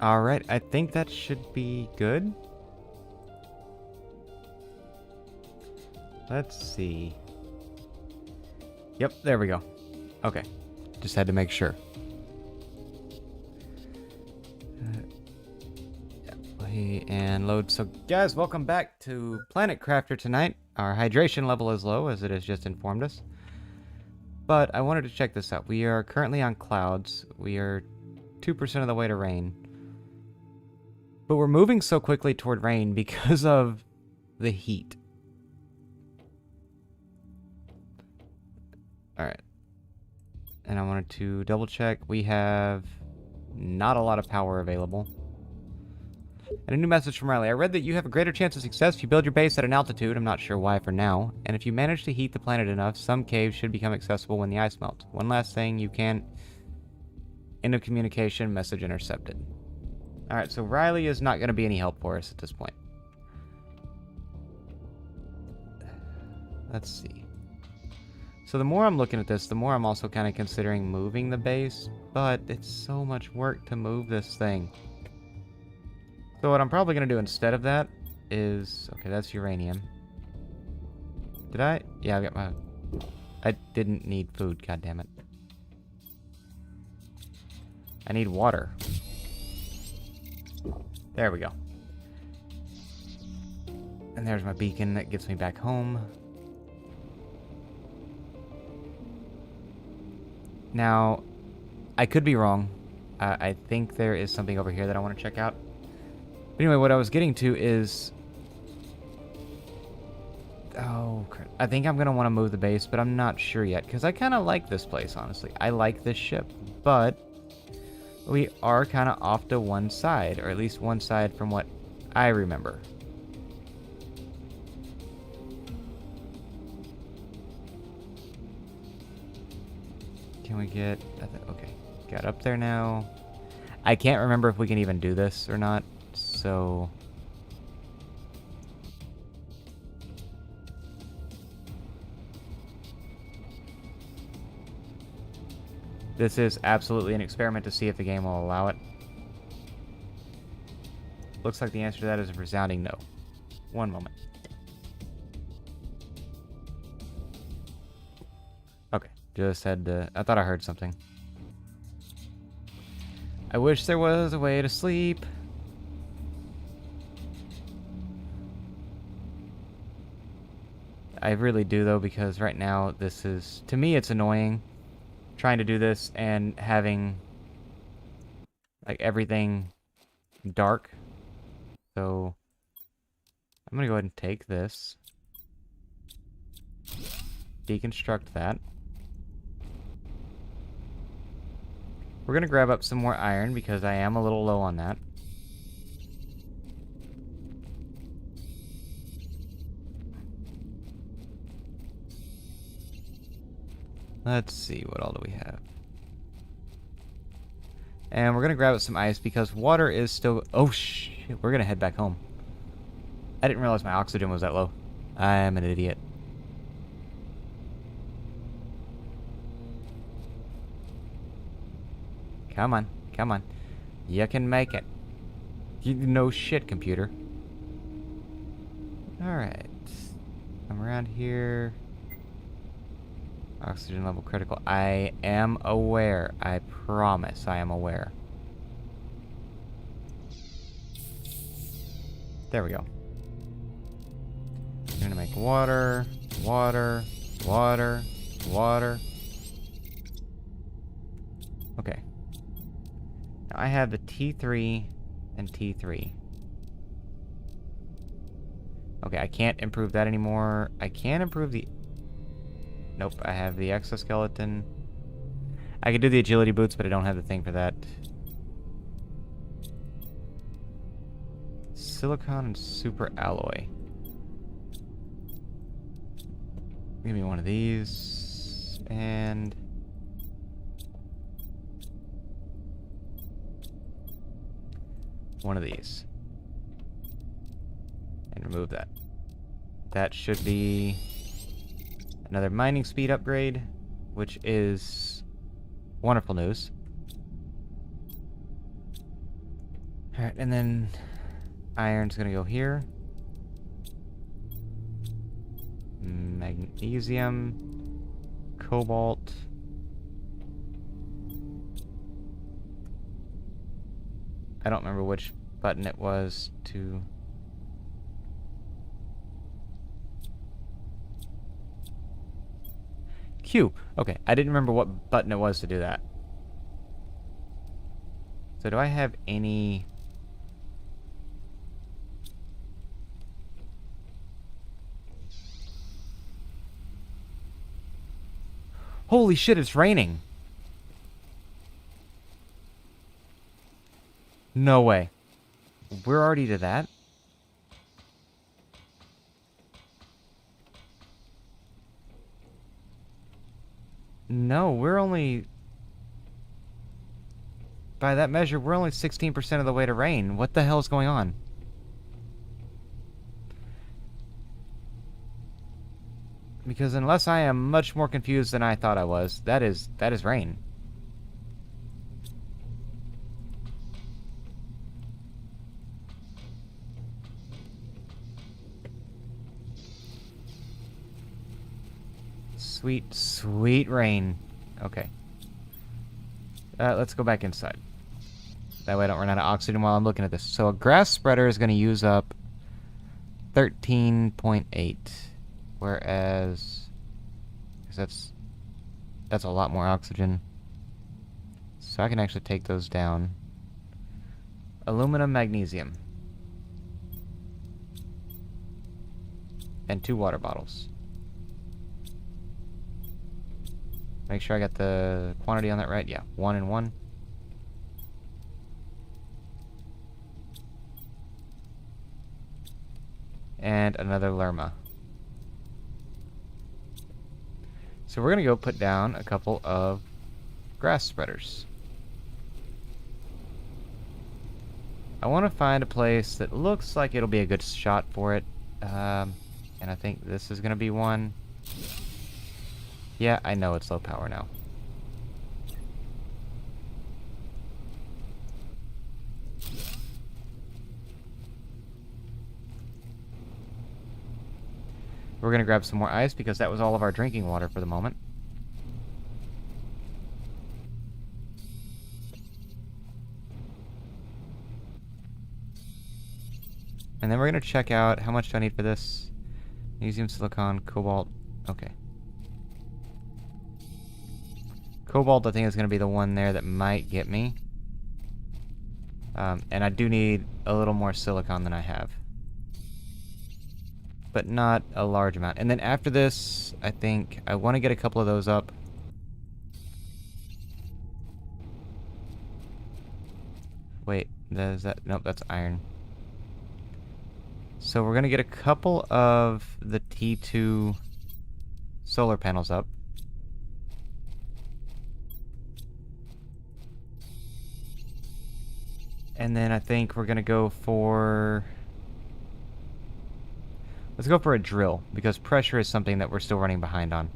Alright, I think that should be good. Let's see. Yep, there we go. Okay. Just had to make sure. Play and load. So, guys, welcome back to Planet Crafter tonight. Our hydration level is low, as it has just informed us. But I wanted to check this out. We are currently on clouds. We are 2% of the way to rain. But we're moving so quickly toward rain because of the heat. Alright. And I wanted to double check. We have not a lot of power available. And a new message from Riley. I read that you have a greater chance of success if you build your base at an altitude. I'm not sure why for now. And if you manage to heat the planet enough, some caves should become accessible when the ice melts. One last thing, you can't... End of communication, message intercepted. Alright, so Riley is not going to be any help for us at this point. Let's see. So the more I'm looking at this, the more I'm also kind of considering moving the base. But it's so much work to move this thing. So what I'm probably going to do instead of that is... Okay, that's uranium. Did I? Yeah, I got my... I didn't need food, goddammit. I need water. There we go. And there's my beacon that gets me back home. Now, I could be wrong. I think there is something over here that I want to check out. But anyway, what I was getting to is... Oh, crap. I think I'm going to want to move the base, but I'm not sure yet. Because I kind of like this place, honestly. I like this ship. But we are kind of off to one side. Or at least one side from what I remember. Can we get... Okay. Got up there now. I can't remember if we can even do this or not. So... This is absolutely an experiment to see if the game will allow it. Looks like the answer to that is a resounding no. One moment. Okay, just had to... I thought I heard something. I wish there was a way to sleep. I really do, though, because right now this is... To me, it's annoying. Trying to do this and having like everything dark. So I'm gonna go ahead and take this, deconstruct that. We're gonna grab up some more iron because I am a little low on that. Let's see, what all do we have? And we're gonna grab up some ice because water is still... Oh, shit, we're gonna head back home. I didn't realize my oxygen was that low. I'm an idiot. Come on, come on. You can make it. You no shit, computer. Alright. I'm around here. Oxygen level critical. I am aware. I promise I am aware. There we go. I'm gonna make water, water, water, water. Okay. Now I have the T3 and T3. Okay, I can't improve that anymore. I can improve the... Nope, I have the exoskeleton. I could do the agility boots, but I don't have the thing for that. Silicon and super alloy. Give me one of these. And... one of these. And remove that. That should be... another mining speed upgrade, which is wonderful news. Alright, and then iron's gonna go here. Magnesium. Cobalt. I don't remember which button it was to... Q. Okay, I didn't remember what button it was to do that. So do I have any... Holy shit, it's raining! No way. We're already to that? No, we're only... By that measure, we're only 16% of the way to rain. What the hell is going on? Because unless I am much more confused than I thought I was, that is rain. Sweet, sweet rain. Okay. Let's go back inside. That way I don't run out of oxygen while I'm looking at this. So a grass spreader is going to use up 13.8. Whereas... That's a lot more oxygen. So I can actually take those down. Aluminum, magnesium. And 2 water bottles. Make sure I got the quantity on that right. Yeah, 1 and 1. And another Lerma. So we're going to go put down a couple of grass spreaders. I want to find a place that looks like it'll be a good shot for it. And I think this is going to be one. Yeah, I know it's low power now. We're going to grab some more ice because that was all of our drinking water for the moment. And then we're going to check out how much do I need for this. Magnesium, silicon, cobalt. Okay. Cobalt, I think, is going to be the one there that might get me. And I do need a little more silicon than I have. But not a large amount. And then after this, I think I want to get a couple of those up. Wait, is that... Nope, that's iron. So we're going to get a couple of the T2 solar panels up. And then I think we're going to go for... Let's go for a drill, because pressure is something that we're still running behind on.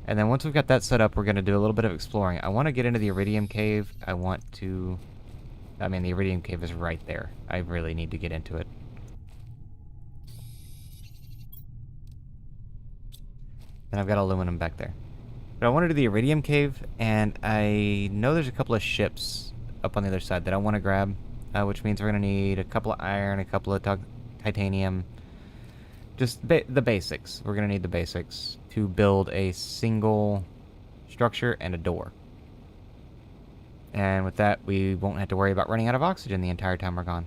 And then once we've got that set up, we're going to do a little bit of exploring. I want to get into the Iridium Cave. I want to... I mean, the Iridium Cave is right there. I really need to get into it. And I've got aluminum back there. But I want to do the Iridium Cave, and I know there's a couple of ships up on the other side that I want to grab, which means we're going to need a couple of iron, a couple of titanium. Just the basics. We're going to need the basics to build a single structure and a door. And with that, we won't have to worry about running out of oxygen the entire time we're gone.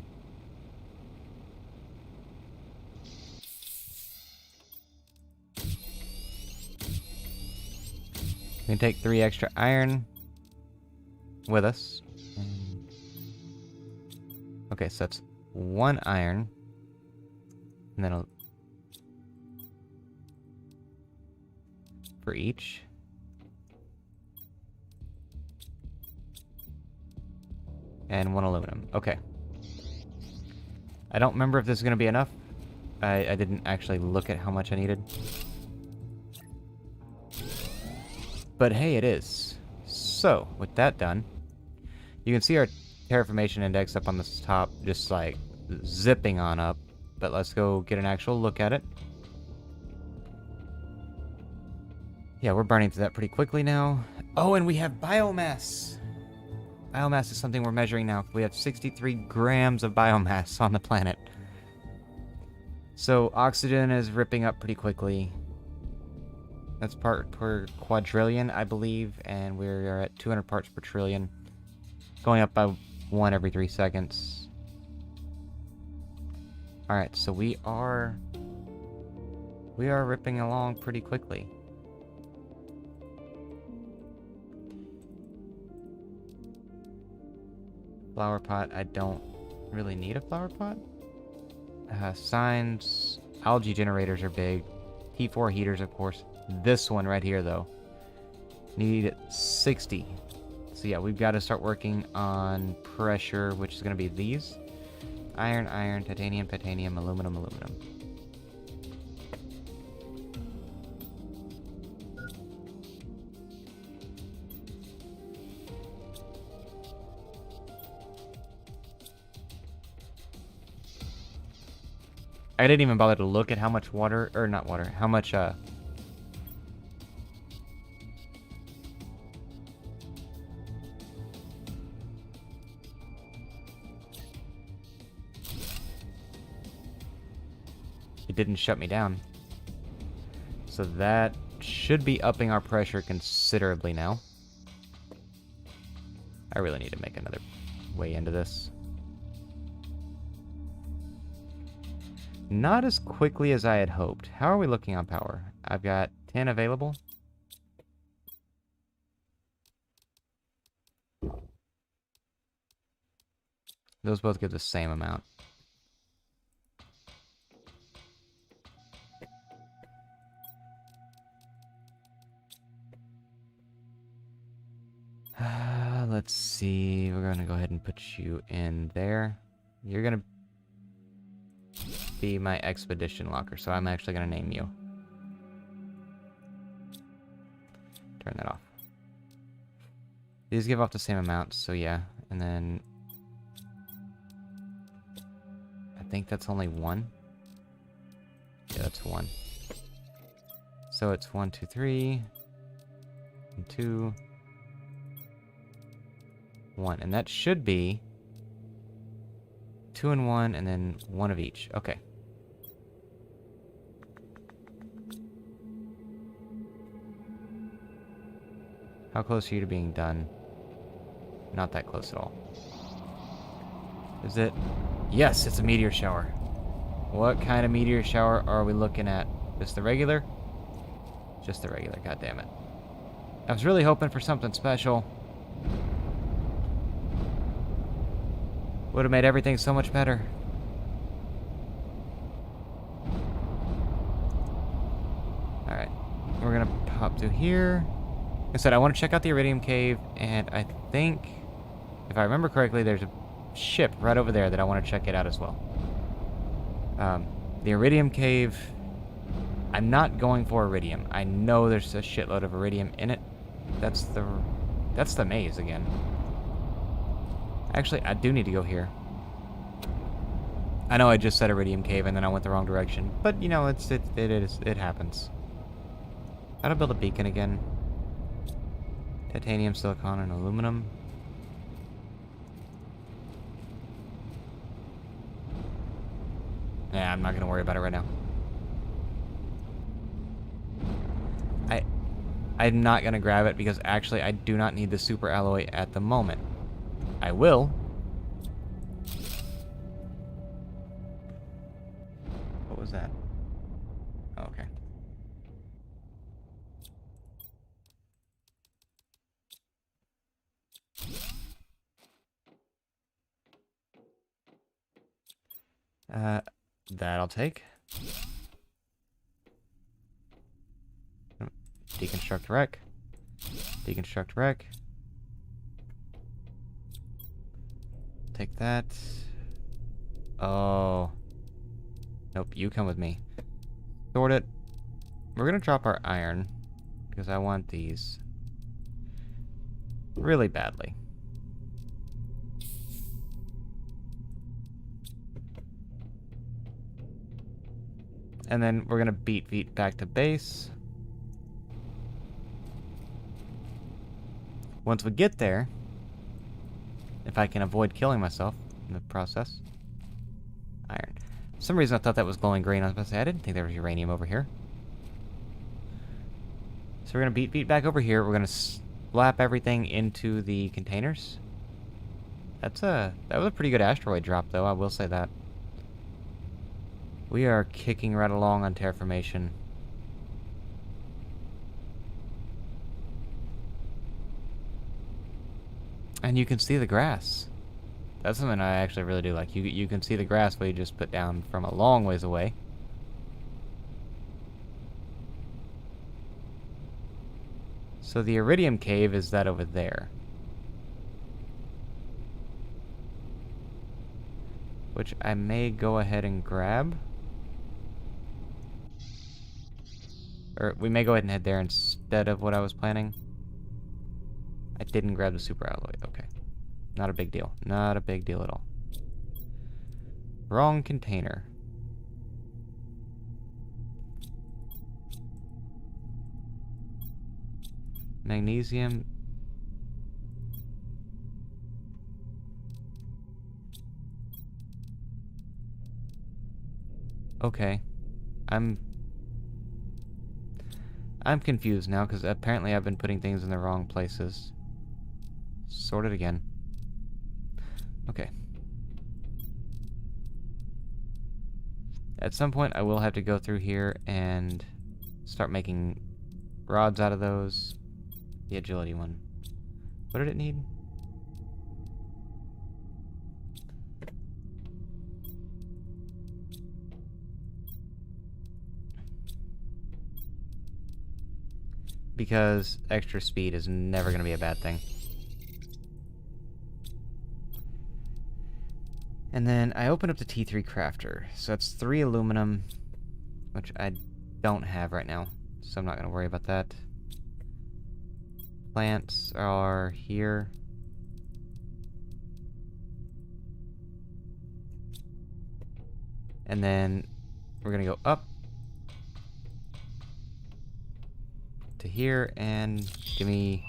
We can take 3 extra iron with us. Okay, so that's 1 iron. And then for each. And 1 aluminum. Okay. I don't remember if this is going to be enough. I didn't actually look at how much I needed. But hey, it is. So, with that done, you can see our terraformation index up on this top, just like zipping on up. But let's go get an actual look at it. Yeah, we're burning through that pretty quickly now. Oh, and we have biomass. Biomass is something we're measuring now. We have 63 grams of biomass on the planet. So oxygen is ripping up pretty quickly. That's part per quadrillion, I believe, and we're at 200 parts per trillion. Going up by 1 every 3 seconds. Alright, so we are ripping along pretty quickly. Flower pot, I don't really need a flower pot. Signs, algae generators are big. T4 heaters, of course. This one right here, though, need 60. So yeah, we've got to start working on pressure, which is going to be these. Iron, iron, titanium, titanium, aluminum, aluminum. I didn't even bother to look at how much water, or not water, how much, It didn't shut me down. So that should be upping our pressure considerably now. I really need to make another way into this. Not as quickly as I had hoped. How are we looking on power? I've got 10 available. Those both give the same amount. Let's see. We're going to go ahead and put you in there. You're going to be my expedition locker, so I'm actually going to name you. Turn that off. These give off the same amount, so yeah. And then I think that's only 1. Yeah, that's 1. So it's 1, 2, 3, and 2, 1. And that should be 2 and 1, and then 1 of each. Okay. How close are you to being done? Not that close at all. Is it? Yes, it's a meteor shower. What kind of meteor shower are we looking at? Just the regular? Just the regular, god damn it. I was really hoping for something special. Would have made everything so much better. Alright. We're gonna pop through here. Like I said, I want to check out the Iridium Cave, and I think, if I remember correctly, there's a ship right over there that I want to check it out as well. The Iridium Cave, I'm not going for Iridium. I know there's a shitload of Iridium in it. That's the maze again. Actually, I do need to go here. I know I just said Iridium Cave and then I went the wrong direction, but you know, it happens. How to build a beacon again? Titanium, silicon, and aluminum. Yeah, I'm not gonna worry about it right now. I'm not gonna grab it because actually I do not need the super alloy at the moment. I will. What was that? Oh, okay. That I'll take. Deconstruct wreck. Deconstruct wreck. Take that. Oh. Nope, you come with me. Sort it. We're gonna drop our iron, because I want these really badly. And then we're going to beat back to base. Once we get there, if I can avoid killing myself in the process. Iron. For some reason I thought that was glowing green. I was about to say, I didn't think there was uranium over here. So we're going to beat back over here. We're going to slap everything into the containers. That was a pretty good asteroid drop, though. I will say that. We are kicking right along on terraformation. And you can see the grass. That's something I actually really do like. You can see the grass we just put down from a long ways away. So the iridium cave is that over there. Which I may go ahead and grab. Or we may go ahead and head there instead of what I was planning. I didn't grab the super alloy. Okay. Not a big deal. Not a big deal at all. Wrong container. Magnesium. Okay. I'm confused now because apparently I've been putting things in the wrong places. Sort it again. Okay. At some point I will have to go through here and start making rods out of those. The agility one. What did it need? Because extra speed is never going to be a bad thing. And then I open up the T3 crafter. So that's 3 aluminum, which I don't have right now. So I'm not going to worry about that. Plants are here. And then we're going to go up to here and give me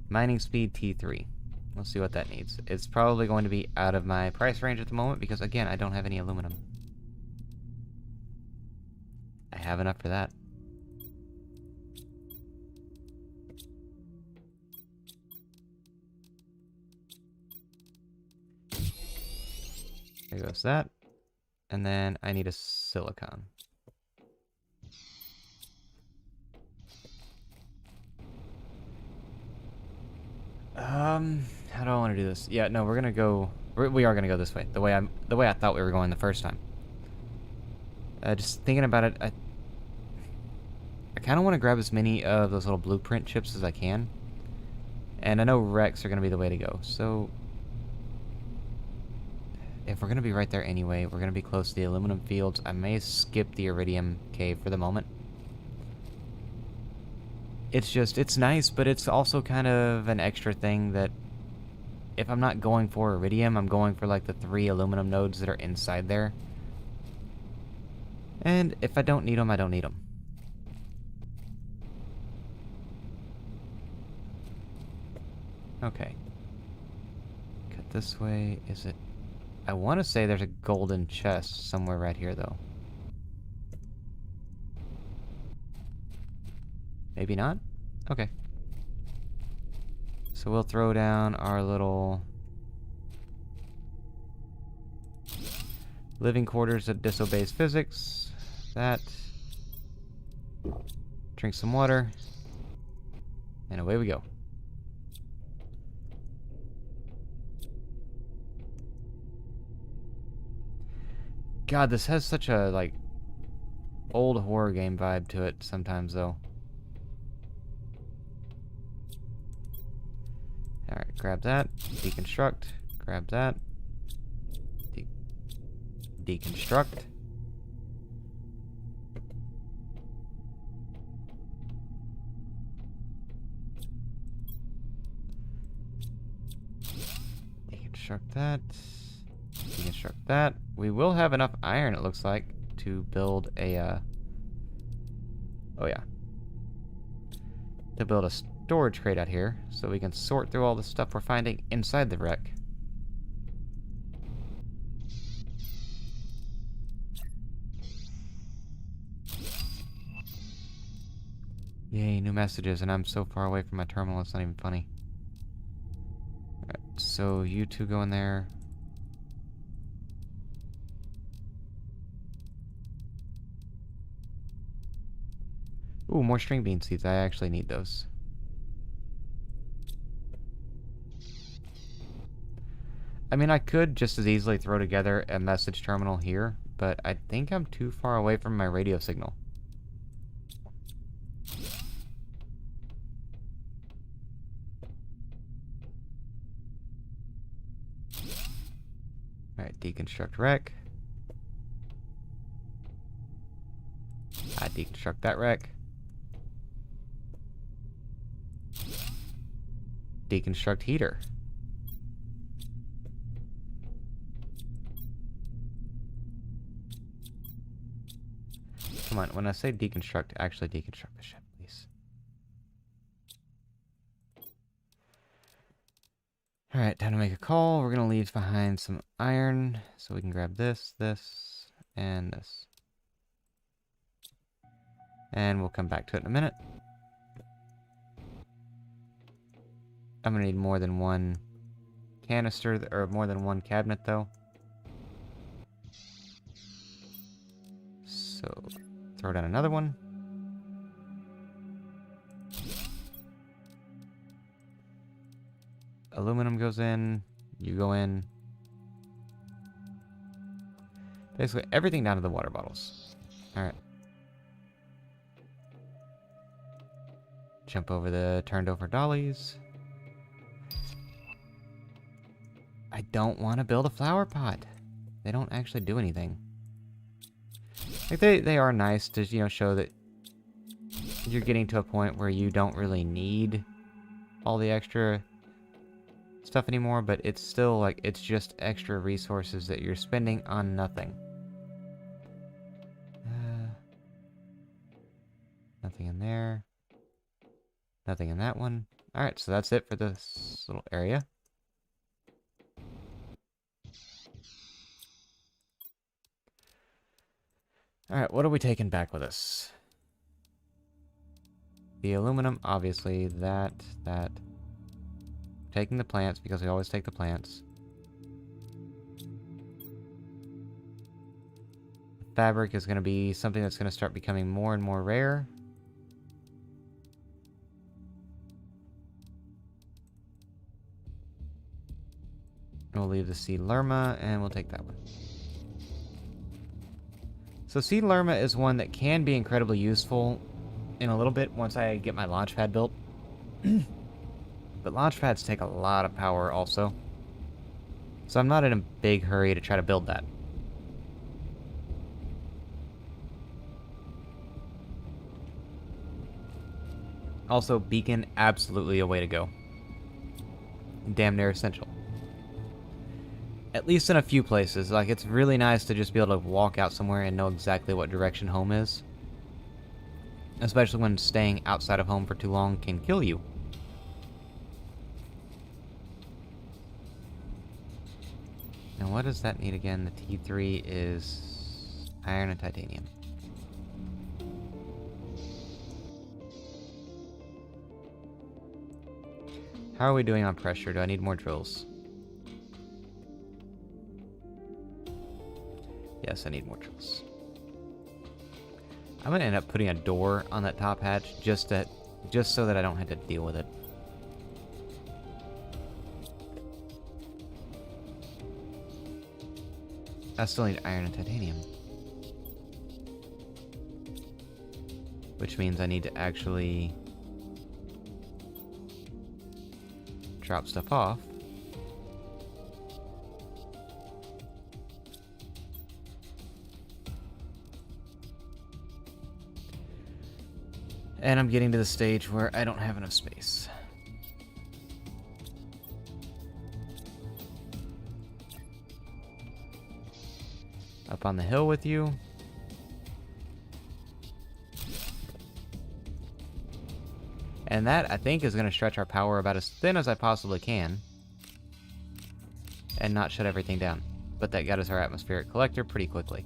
mining speed T3. We'll see what that needs. It's probably going to be out of my price range at the moment because, again, I don't have any aluminum. I have enough for that. There goes that. And then I need a silicon. How do I want to do this? Yeah, no, we're gonna go. We are gonna go this way. The way I thought we were going the first time. Just thinking about it, I kind of want to grab as many of those little blueprint chips as I can. And I know Rex are gonna be the way to go. So if we're gonna be right there anyway, we're gonna be close to the aluminum fields. I may skip the iridium cave for the moment. It's nice, but it's also kind of an extra thing that if I'm not going for iridium, I'm going for like the 3 aluminum nodes that are inside there. And if I don't need them, I don't need them. Okay. Cut this way. Is it? I want to say there's a golden chest somewhere right here, though. Maybe not? Okay. So we'll throw down our little living quarters that disobeys physics. That. Drink some water. And away we go. God, this has such a, like, old horror game vibe to it sometimes, though. Alright, grab that. Deconstruct. Grab that. Deconstruct. Deconstruct that. Deconstruct that. We will have enough iron, it looks like. to build a, oh yeah. To build a storage crate out here so we can sort through all the stuff we're finding inside the wreck. Yay, new messages, and I'm so far away from my terminal, it's not even funny. Alright, so you two go in there. Ooh, more string bean seeds. I actually need those. I mean, I could just as easily throw together a message terminal here, but I think I'm too far away from my radio signal. Alright, deconstruct wreck. I deconstruct that wreck. Deconstruct heater. Come on, when I say deconstruct, actually deconstruct the ship, please. Alright, time to make a call. We're gonna leave behind some iron, so we can grab this, this, and this. And we'll come back to it in a minute. I'm gonna need more than one canister, or more than one cabinet, though. So, throw down another one. Aluminum goes in, you go in. Basically, everything down to the water bottles. Alright. Jump over the turned over dollies. I don't want to build a flower pot. They don't actually do anything. Like they are nice to, you know, show that you're getting to a point where you don't really need all the extra stuff anymore, but it's still like, it's just extra resources that you're spending on nothing. Nothing in there. Nothing in that one. Alright, so that's it for this little area. Alright, what are we taking back with us? The aluminum, obviously, that. Taking the plants, because we always take the plants. Fabric is going to be something that's going to start becoming more and more rare. We'll leave the Sea Lerma, and we'll take that one. So Sea Lerma is one that can be incredibly useful in a little bit once I get my launch pad built. But launch pads take a lot of power also. So I'm not in a big hurry to try to build that. Also, beacon, absolutely a way to go. Damn near essential. At least in a few places. Like, it's really nice to just be able to walk out somewhere and know exactly what direction home is. Especially when staying outside of home for too long can kill you. Now, what does that need again? The T3 is iron and titanium. How are we doing on pressure? Do I need more drills? Yes, I need more drills. I'm gonna end up putting a door on that top hatch just so that I don't have to deal with it. I still need iron and titanium. Which means I need to actually drop stuff off. And I'm getting to the stage where I don't have enough space. Up on the hill with you. And that, I think, is going to stretch our power about as thin as I possibly can. And not shut everything down. But that got us our atmospheric collector pretty quickly.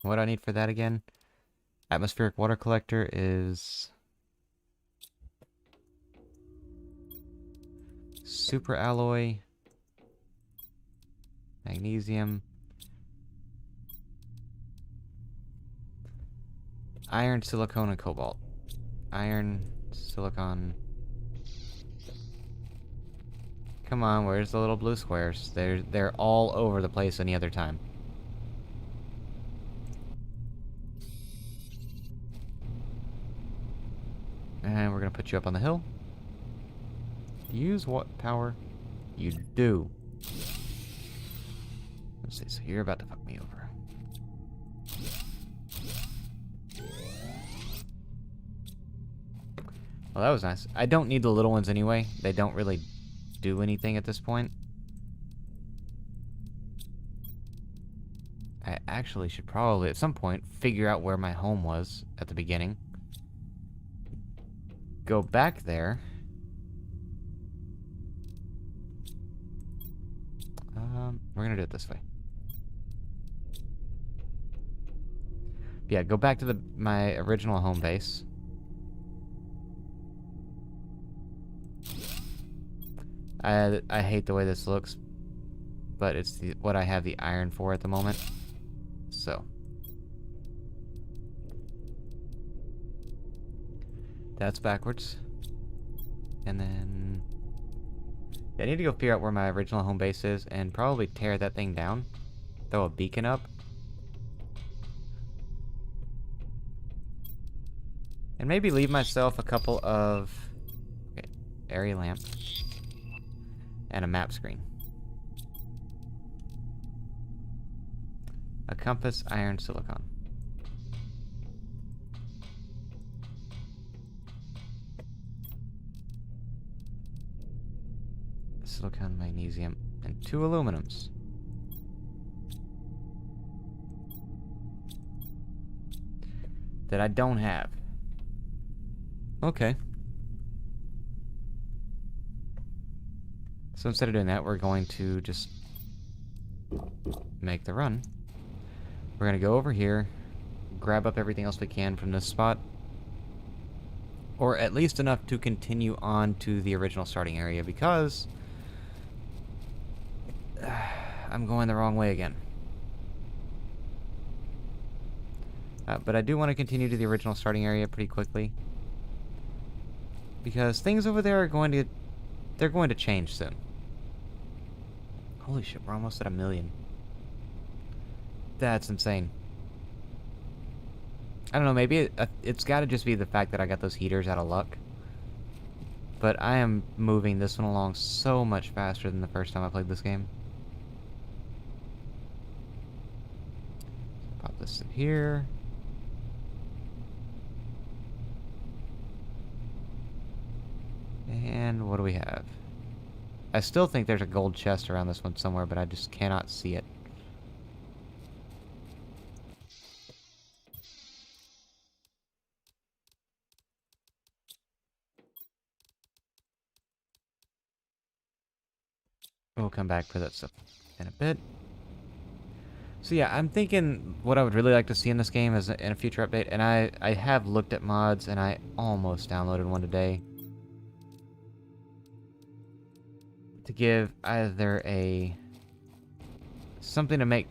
What do I need for that again? Atmospheric water collector is... super alloy. Magnesium. Iron, silicone, and cobalt. Iron, silicon. Come on, where's the little blue squares? They're all over the place any other time. And we're gonna put you up on the hill. Use what power? You do. Let's see, so you're about to fuck me over. Well, that was nice. I don't need the little ones anyway. They don't really do anything at this point. I actually should probably, at some point, figure out where my home was at the beginning. Go back there. We're gonna do it this way. Yeah, go back to my original home base. I hate the way this looks, but it's what I have the iron for at the moment. So that's backwards. And then I need to go figure out where my original home base is and probably tear that thing down. Throw a beacon up. And maybe leave myself a couple of area lamp and a map screen. A compass, iron, silicon. Silicon, magnesium, and 2 aluminums. That I don't have. Okay. So instead of doing that, we're going to just make the run. We're going to go over here, grab up everything else we can from this spot, or at least enough to continue on to the original starting area, because I'm going the wrong way again. But I do want to continue to the original starting area pretty quickly, because things over there are going to change soon. Holy shit, we're almost at 1 million. That's insane. I don't know, maybe it's got to just be the fact that I got those heaters out of luck. But I am moving this one along so much faster than the first time I played this game. Pop this in here. And what do we have? I still think there's a gold chest around this one somewhere, but I just cannot see it. We'll come back for that stuff in a bit. So yeah, I'm thinking what I would really like to see in this game is in a future update, and I have looked at mods, and I almost downloaded one today, to give either something to make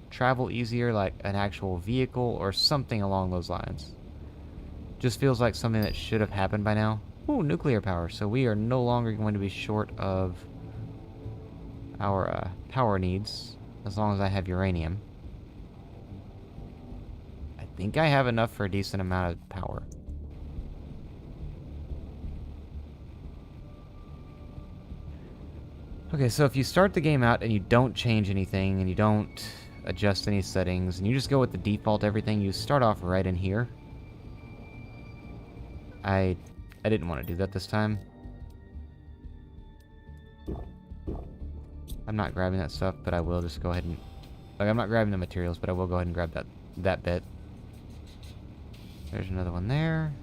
travel easier, like an actual vehicle or something along those lines. Just feels like something that should have happened by now. Ooh, nuclear power. So we are no longer going to be short of our power needs, as long as I have uranium. I think I have enough for a decent amount of power. Okay, so if you start the game out and you don't change anything, and you don't adjust any settings, and you just go with the default everything, you start off right in here. I didn't want to do that this time. I'm not grabbing that stuff, but I will just go ahead and... Like, I'm not grabbing the materials, but I will go ahead and grab that bit. There's another one there.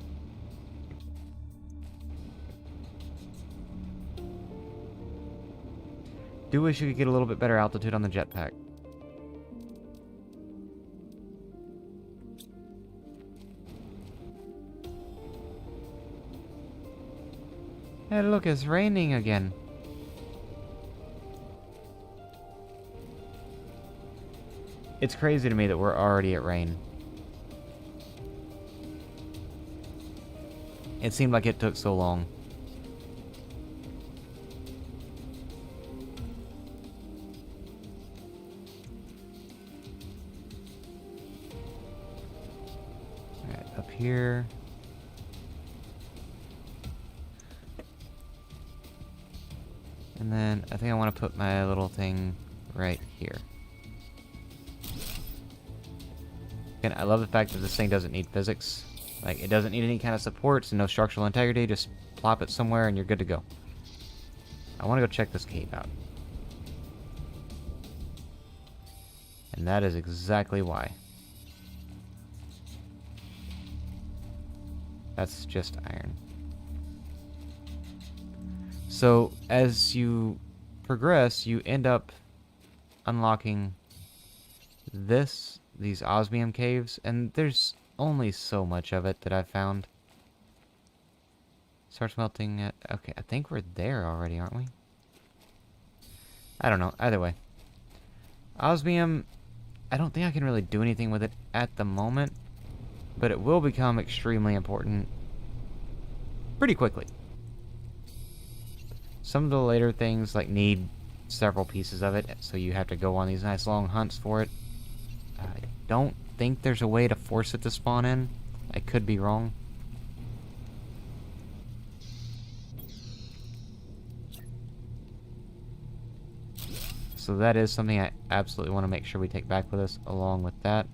Do wish you could get a little bit better altitude on the jetpack. Hey, look, it's raining again. It's crazy to me that we're already at rain. It seemed like it took so long. Alright, up here. And then I think I want to put my little thing right here. And I love the fact that this thing doesn't need physics. Like, it doesn't need any kind of supports and no structural integrity. Just plop it somewhere and you're good to go. I want to go check this cave out. And that is exactly why. That's just iron. So, as you progress, you end up unlocking these osmium caves, and there's only so much of it that I've found. Starts melting at... Okay, I think we're there already, aren't we? I don't know. Either way. Osmium, I don't think I can really do anything with it at the moment, but it will become extremely important pretty quickly. Some of the later things like need several pieces of it, so you have to go on these nice long hunts for it. I don't think there's a way to force it to spawn in. I could be wrong. So that is something I absolutely want to make sure we take back with us along with that.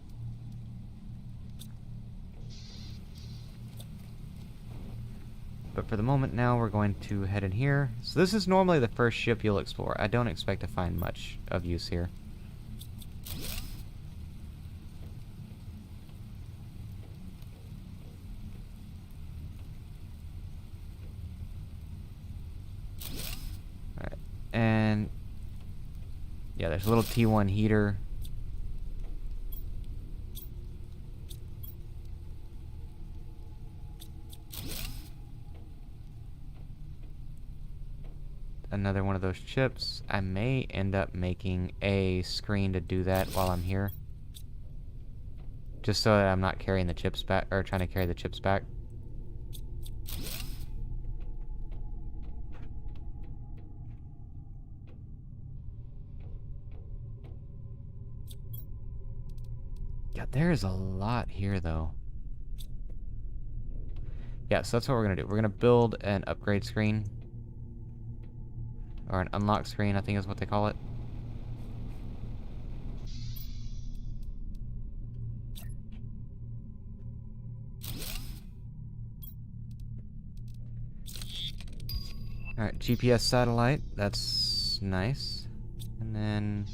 But for the moment now, we're going to head in here. So this is normally the first ship you'll explore. I don't expect to find much of use here. Alright, and yeah, there's a little T1 heater. Another one of those chips. I may end up making a screen to do that while I'm here. Just so that I'm not carrying the chips back, or trying to carry the chips back. God, there's a lot here, though. Yeah, so that's what we're going to do. We're going to build an upgrade screen. Or an unlock screen, I think is what they call it. Alright, GPS satellite. That's nice. And then...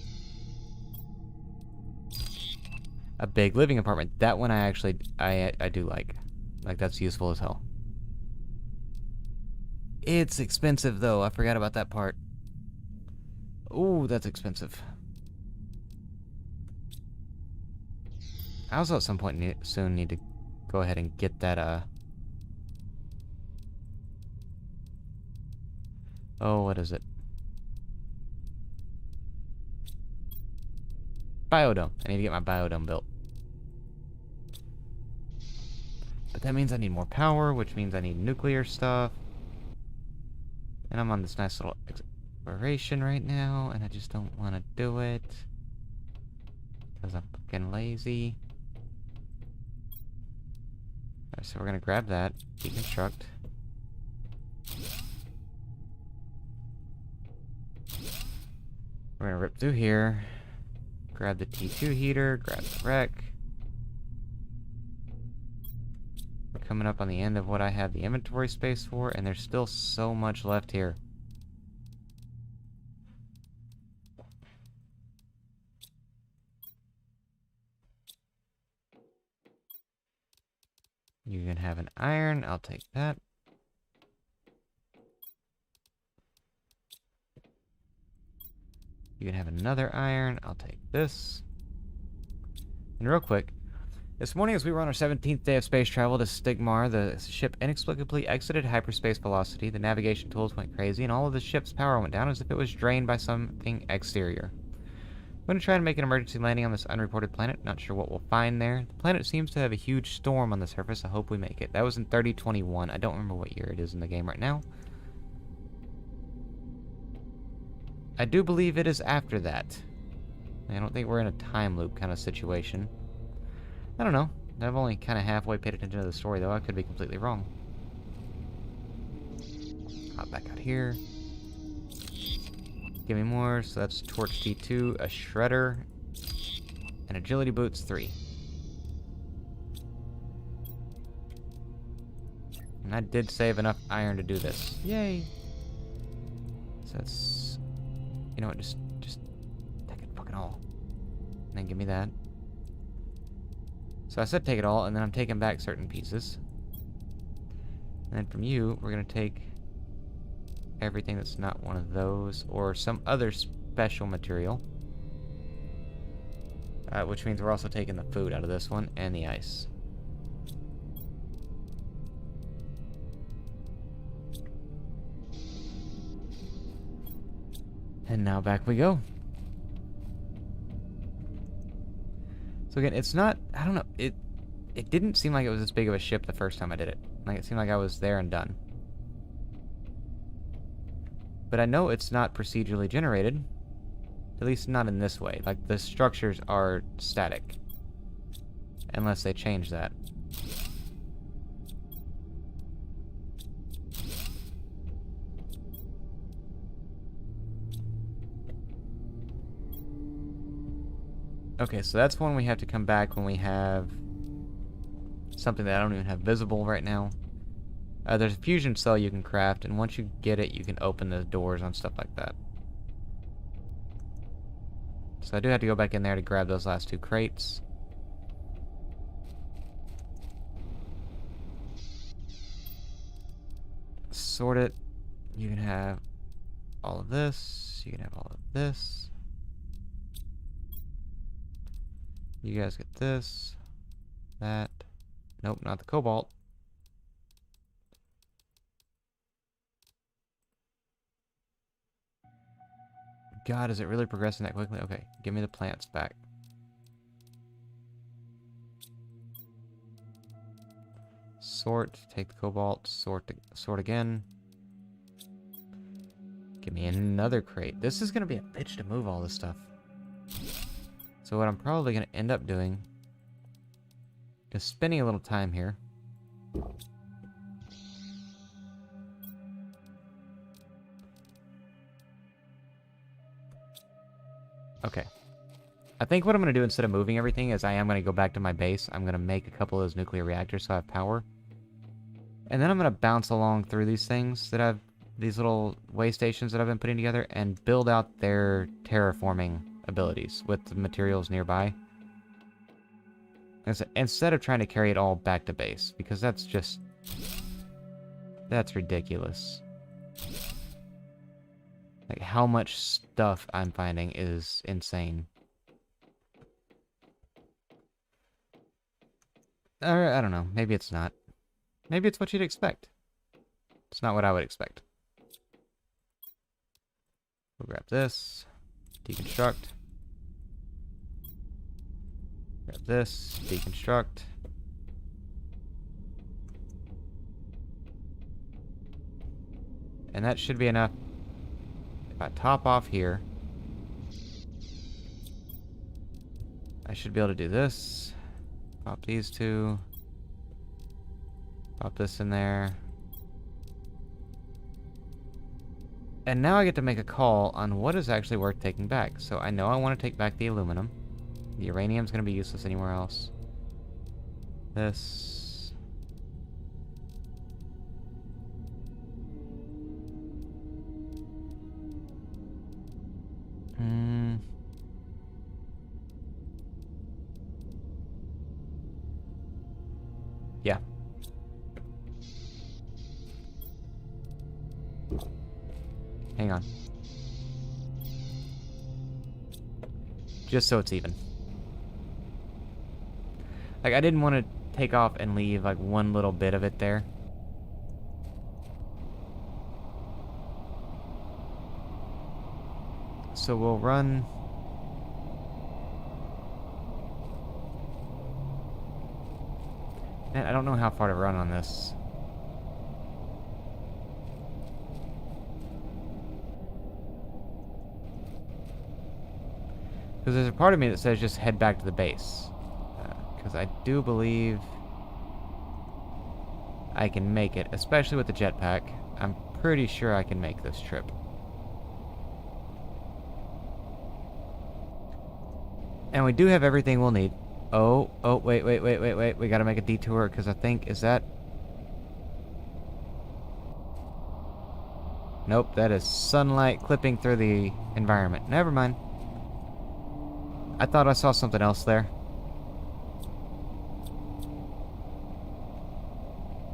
a big living apartment. That one I actually... I do like. Like, that's useful as hell. It's expensive, though. I forgot about that part. Ooh, that's expensive. I also at some point soon need to go ahead and get that, oh, what is it? Biodome. I need to get my biodome built. But that means I need more power, which means I need nuclear stuff. And I'm on this nice little exploration right now, and I just don't want to do it. Because I'm fucking lazy. Alright, so we're going to grab that, deconstruct. We're going to rip through here. Grab the T2 heater, grab the wreck. We're coming up on the end of what I have the inventory space for, and there's still so much left here. You can have an iron. I'll take that. You can have another iron. I'll take this. And real quick, this morning as we were on our 17th day of space travel to Stigmar, the ship inexplicably exited hyperspace velocity, the navigation tools went crazy, and all of the ship's power went down as if it was drained by something exterior. I'm going to try and make an emergency landing on this unreported planet. Not sure what we'll find there. The planet seems to have a huge storm on the surface. I hope we make it. That was in 3021. I don't remember what year it is in the game right now. I do believe it is after that. I don't think we're in a time loop kind of situation. I don't know. I've only kind of halfway paid attention to the story, though. I could be completely wrong. Hop back out here. Give me more. So that's Torch T2, a Shredder, and Agility Boots 3. And I did save enough iron to do this. Yay! So that's... You know what? Just take it fucking all. And then give me that. So I said take it all, and then I'm taking back certain pieces. And then from you, we're going to take everything that's not one of those, or some other special material. Which means we're also taking the food out of this one, and the ice. And now back we go. So again, it's not, I don't know, it didn't seem like it was this big of a ship the first time I did it. Like, it seemed like I was there and done. But I know it's not procedurally generated. At least not in this way. Like, the structures are static. Unless they change that. Okay, so that's one we have to come back when we have something that I don't even have visible right now. There's a fusion cell you can craft, and once you get it, you can open the doors on stuff like that. So I do have to go back in there to grab those last two crates. Sort it. You can have all of this. You can have all of this. You guys get this. That. Nope, not the cobalt. God, is it really progressing that quickly? Okay, give me the plants back. Sort, take the cobalt, sort again. Give me another crate. This is gonna be a bitch to move all this stuff. So what I'm probably gonna end up doing is spending a little time here. Okay. I think what I'm going to do instead of moving everything is I am going to go back to my base. I'm going to make a couple of those nuclear reactors so I have power. And then I'm going to bounce along through these things that I've... These little way stations that I've been putting together and build out their terraforming abilities with the materials nearby. Instead of trying to carry it all back to base. Because that's just... That's ridiculous. Like, how much stuff I'm finding is insane. Or, I don't know. Maybe it's not. Maybe it's what you'd expect. It's not what I would expect. We'll grab this. Deconstruct. Grab this. Deconstruct. And that should be enough. If I top off here, I should be able to do this. Pop these two. Pop this in there. And now I get to make a call on what is actually worth taking back. So I know I want to take back the aluminum. The uranium's going to be useless anywhere else. This. Yeah. Hang on. Just so it's even. Like, I didn't want to take off and leave, like, one little bit of it there. So we'll run... Man, I don't know how far to run on this. Because there's a part of me that says just head back to the base. Because I do believe I can make it, especially with the jetpack. I'm pretty sure I can make this trip. And we do have everything we'll need. Oh, wait. We gotta make a detour, because I think, is that... Nope, that is sunlight clipping through the environment. Never mind. I thought I saw something else there.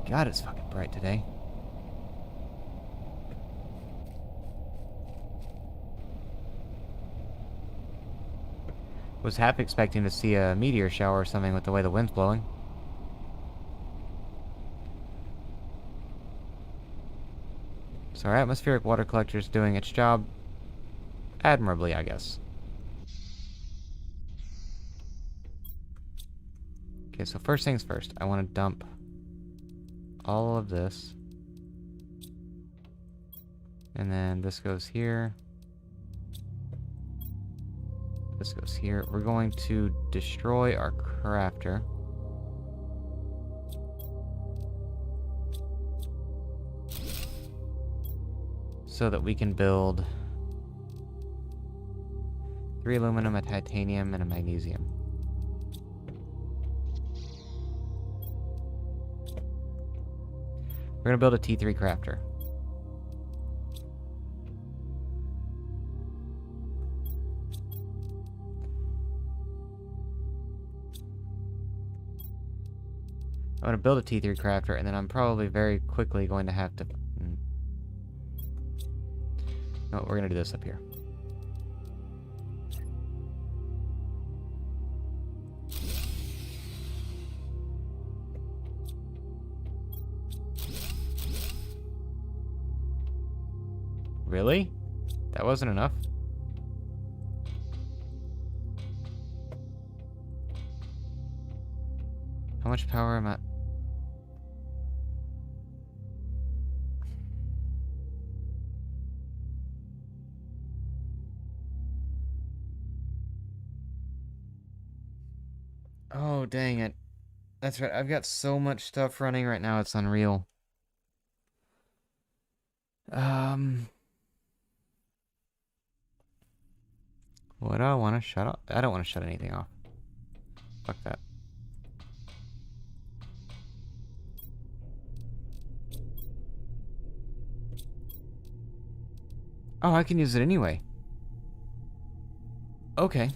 God, it's fucking bright today. Was half expecting to see a meteor shower or something with the way the wind's blowing. So our atmospheric water collector is doing its job admirably, I guess. Okay, so first things first, I want to dump all of this. And then this goes here. This goes here. We're going to destroy our crafter. So that we can build 3 aluminum, a titanium, and a magnesium. We're gonna build a T3 crafter. I'm gonna build a T3 crafter, and then I'm probably very quickly going to have to... No, we're gonna do this up here. Really? That wasn't enough? How much power am I... Oh, dang it. That's right, I've got so much stuff running right now, it's unreal. What do I want to shut off? I don't want to shut anything off. Fuck that. Oh, I can use it anyway. Okay.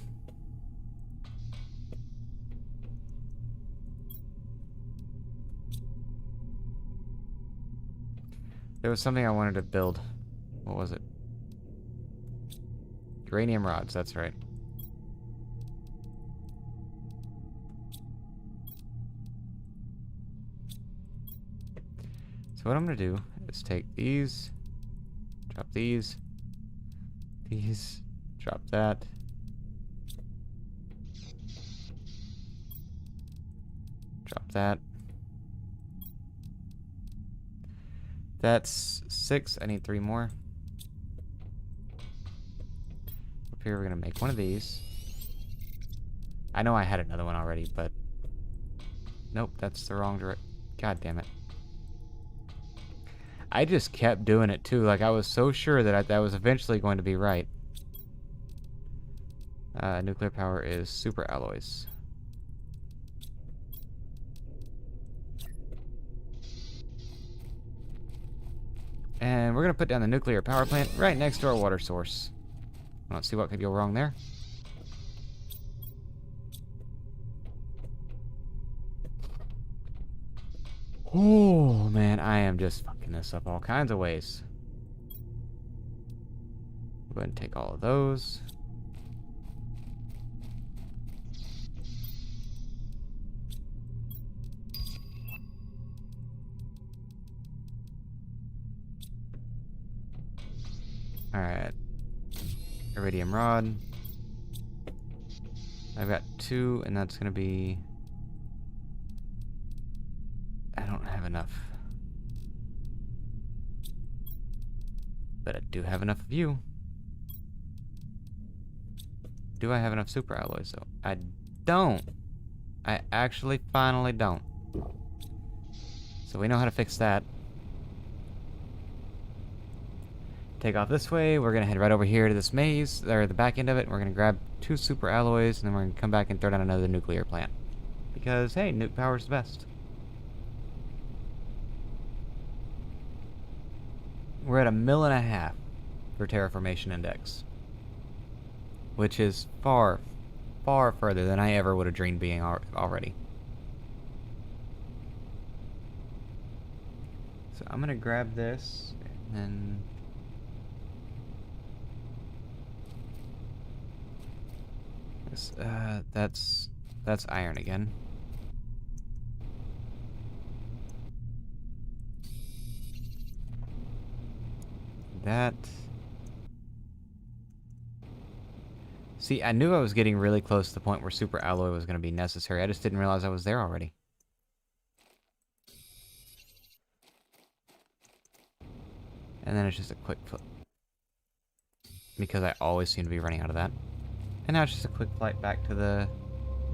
There was something I wanted to build. What was it? Uranium rods, that's right. So what I'm gonna do is take these, drop these, drop that. Drop that. That's 6. I need 3 more. Up here, we're gonna make one of these. I know I had another one already, but nope, that's the wrong direction. God damn it. I just kept doing it too. Like, I was so sure that that was eventually going to be right. Nuclear power is super alloys. And we're going to put down the nuclear power plant right next to our water source. Let's see what could go wrong there. Oh, man, I am just fucking this up all kinds of ways. Go ahead and take all of those. Alright. Iridium rod. I've got 2, and that's gonna be... I don't have enough. But I do have enough of you. Do I have enough super alloys, though? I don't. I actually finally don't. So we know how to fix that. Take off this way. We're going to head right over here to this maze, or the back end of it. We're going to grab 2 super alloys, and then we're going to come back and throw down another nuclear plant. Because, hey, nuke power's the best. We're at 1.5 mil for terraformation index. Which is far, far further than I ever would have dreamed being already. So I'm going to grab this, and then... that's iron again. That... See, I knew I was getting really close to the point where super alloy was going to be necessary. I just didn't realize I was there already. And then it's just a quick flip. Because I always seem to be running out of that. And now it's just a quick flight back to the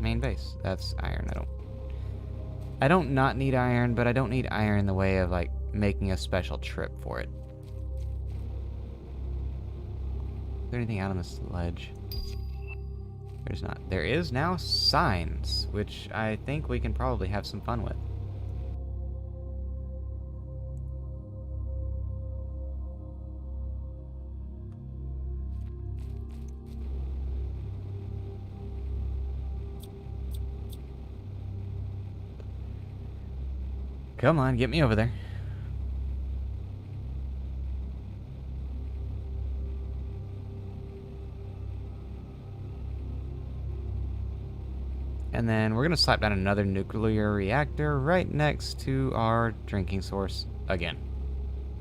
main base. That's iron. I don't not need iron, but I don't need iron in the way of, like, making a special trip for it. Is there anything out on this ledge? There's not. There is now signs, which I think we can probably have some fun with. Come on, get me over there. And then we're going to slap down another nuclear reactor right next to our drinking source again.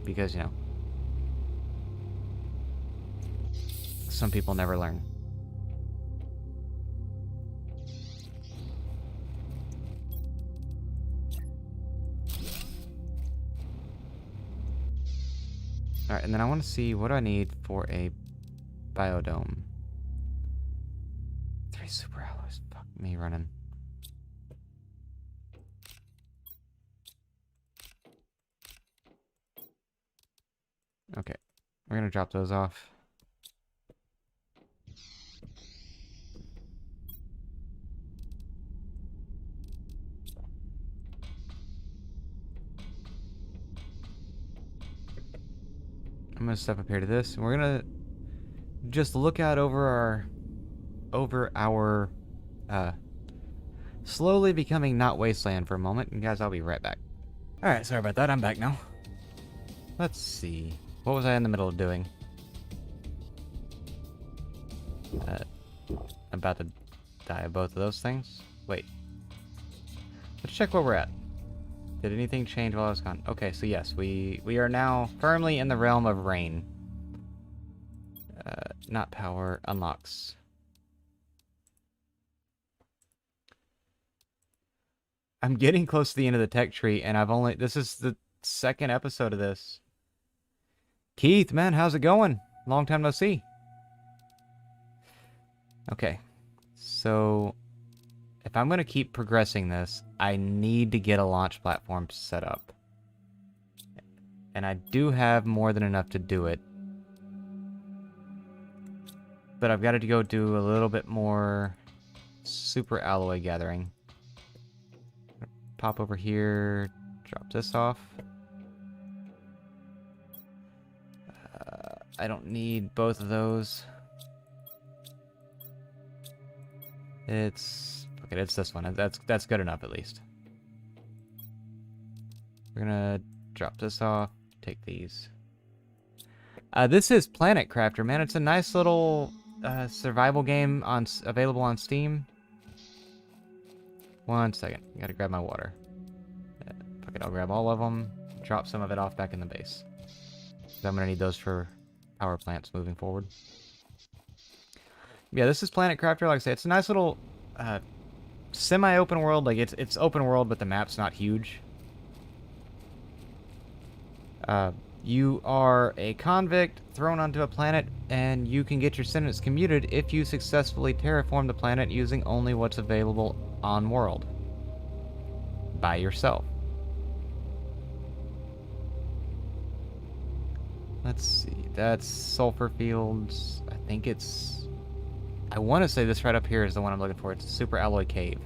Because, you know, some people never learn. Alright, and then I want to see what I need for a biodome. 3 super alloys. Fuck me running. Okay, we're gonna drop those off. I'm gonna step up here to this, and we're gonna just look out over our slowly becoming not wasteland for a moment. And guys, I'll be right back. All right, sorry about that. I'm back now. Let's see. What was I in the middle of doing? About to die of both of those things. Wait. Let's check where we're at. Did anything change while I was gone? Okay, so yes, we are now firmly in the realm of rain. Not power, unlocks. I'm getting close to the end of the tech tree, and this is the second episode of this. Keith, man, how's it going? Long time no see. Okay, so if I'm going to keep progressing this, I need to get a launch platform set up. And I do have more than enough to do it. But I've got to go do a little bit more super alloy gathering. Pop over here, drop this off. I don't need both of those. It's this one. That's good enough at least. We're gonna drop this off. Take these. This is Planet Crafter, man. It's a nice little survival game available on Steam. 1 second. Gotta grab my water. Fuck it, I'll grab all of them. Drop some of it off back in the base. I'm gonna need those for power plants moving forward. Yeah, this is Planet Crafter. Like I say, it's a nice little semi-open world. Like it's open world, but the map's not huge. You are a convict thrown onto a planet, and you can get your sentence commuted if you successfully terraform the planet using only what's available on world by yourself. Let's see. That's sulfur fields. I think it's... I want to say this right up here is the one I'm looking for. It's a super alloy cave.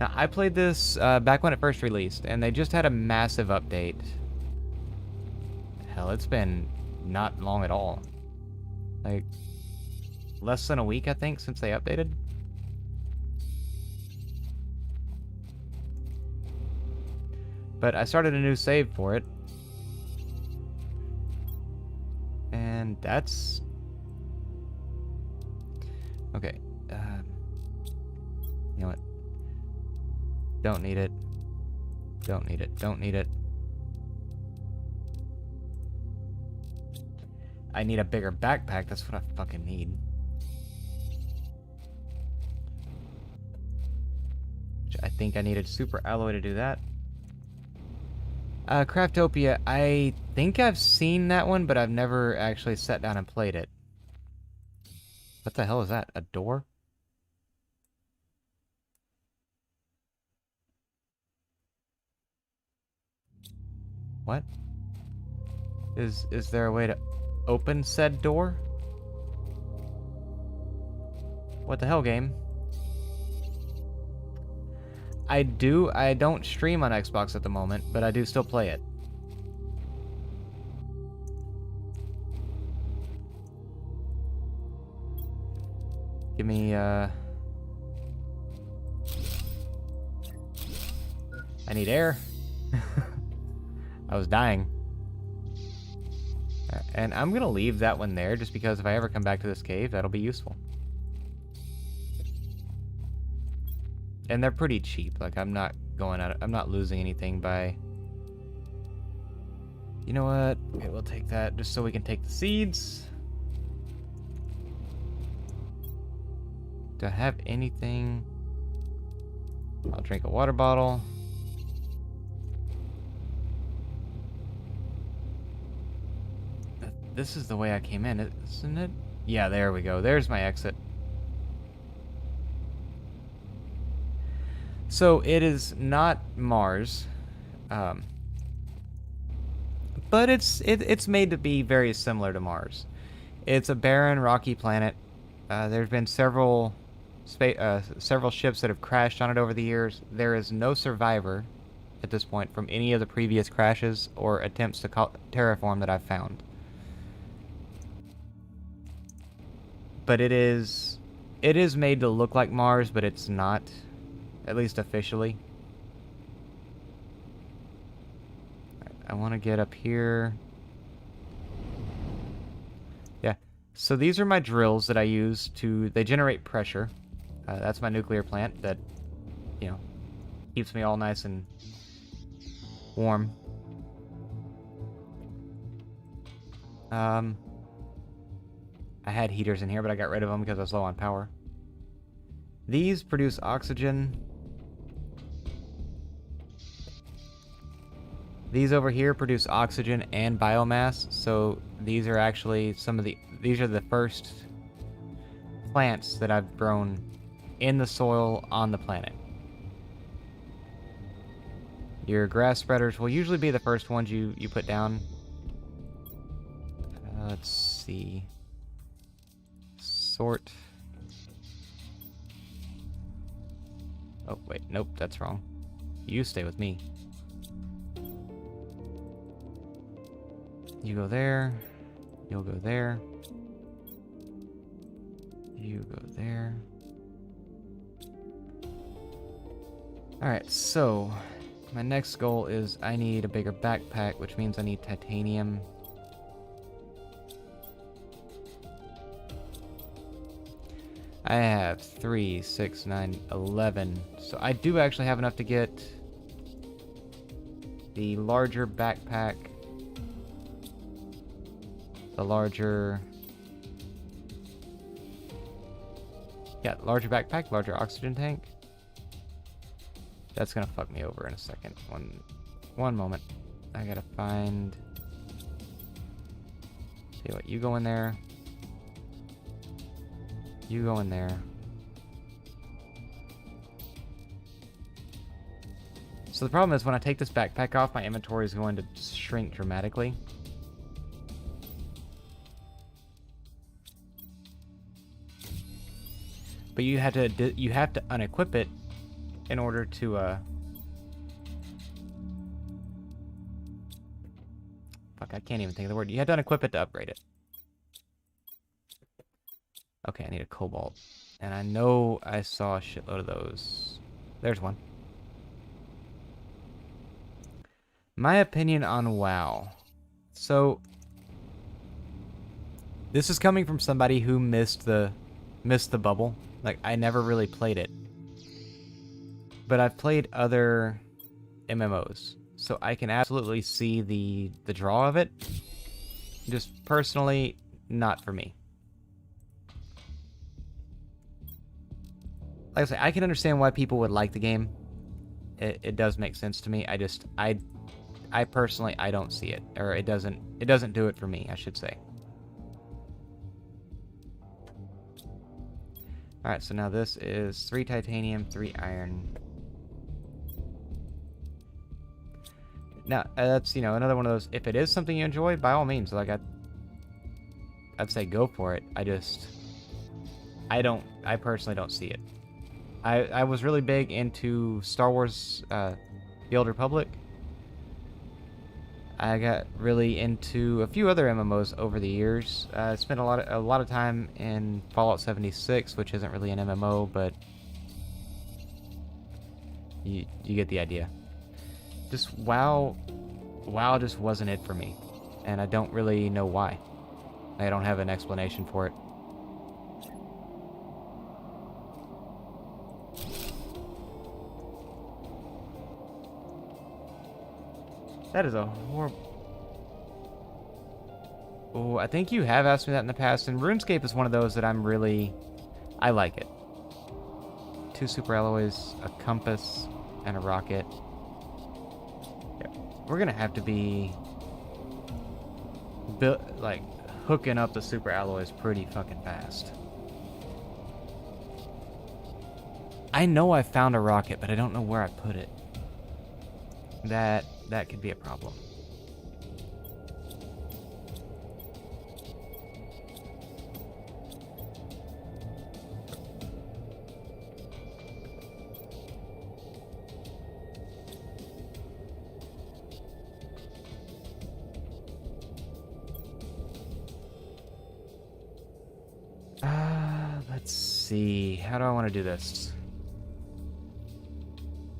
Now, I played this back when it first released, and they just had a massive update. Hell, it's been not long at all. Like, less than a week, I think, since they updated. But I started a new save for it. And that's... Okay. You know what? Don't need it. Don't need it. Don't need it. I need a bigger backpack. That's what I fucking need. Which I think I needed super alloy to do that. Craftopia, I think I've seen that one, but I've never actually sat down and played it. What the hell is that? A door? What? Is there a way to open said door? What the hell, game? I don't stream on Xbox at the moment, but I do still play it. Give me, I need air. I was dying. And I'm gonna leave that one there, just because if I ever come back to this cave, that'll be useful. And they're pretty cheap. Like, I'm not going out. I'm not losing anything by... You know what? Okay, we'll take that just so we can take the seeds. Do I have anything? I'll drink a water bottle. This is the way I came in, isn't it? Yeah, there we go. There's my exit. So it is not Mars, but it's made to be very similar to Mars. It's a barren, rocky planet. There's been several ships that have crashed on it over the years. There is no survivor at this point from any of the previous crashes or attempts to terraform that I've found. But it is made to look like Mars, but it's not. At least officially. I want to get up here. Yeah. So these are my drills that I use to... They generate pressure. That's my nuclear plant that, you know, keeps me all nice and warm. I had heaters in here, but I got rid of them because I was low on power. These produce oxygen. These over here produce oxygen and biomass, so these are actually these are the first plants that I've grown in the soil on the planet. Your grass spreaders will usually be the first ones you put down. Let's see. Sort. Oh, wait, nope, that's wrong. You stay with me. You go there. You'll go there. You go there. Alright, so My next goal is I need a bigger backpack, which means I need titanium. I have 3, 6, 9, 11. So I do actually have enough to get the larger backpack. The larger... Yeah, larger backpack, larger oxygen tank. That's gonna fuck me over in a second. One moment. I gotta find... Tell you what, you go in there. You go in there. So the problem is when I take this backpack off, my inventory is going to shrink dramatically. But you have to unequip it in order to fuck, I can't even think of the word. You have to unequip it to upgrade it. Okay, I need a cobalt. And I know I saw a shitload of those. There's one. My opinion on WoW. So this is coming from somebody who missed the bubble. Like, I never really played it. But I've played other MMOs. So I can absolutely see the draw of it. Just personally, not for me. Like I say, I can understand why people would like the game. It does make sense to me. I personally, I don't see it. Or it doesn't do it for me, I should say. Alright, so now this is 3 titanium, 3 iron. Now, that's, you know, another one of those, if it is something you enjoy, by all means, like, I'd say go for it. I personally don't see it. I was really big into Star Wars, The Old Republic. I got really into a few other MMOs over the years. I spent a lot of time in Fallout 76, which isn't really an MMO, but you get the idea. Just WoW just wasn't it for me, and I don't really know why. I don't have an explanation for it. That is a horrible... Oh, I think you have asked me that in the past, and RuneScape is one of those that I like it. 2 super alloys, a compass, and a rocket. Yeah. We're gonna have to be... like, hooking up the super alloys pretty fucking fast. I know I found a rocket, but I don't know where I put it. That could be a problem. Let's see. How do I want to do this?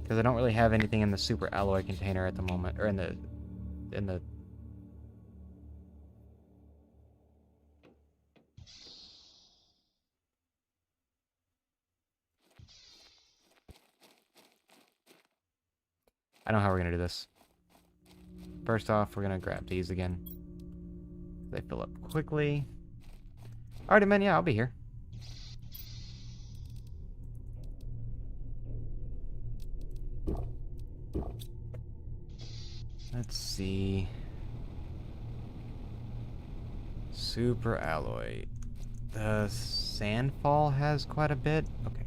Because I don't really have anything in the super alloy container at the moment, or in the I know how we're gonna do this. First off, we're gonna grab these again. They fill up quickly. Alright, man, yeah, I'll be here. Let's see. Super alloy. The sandfall has quite a bit. Okay.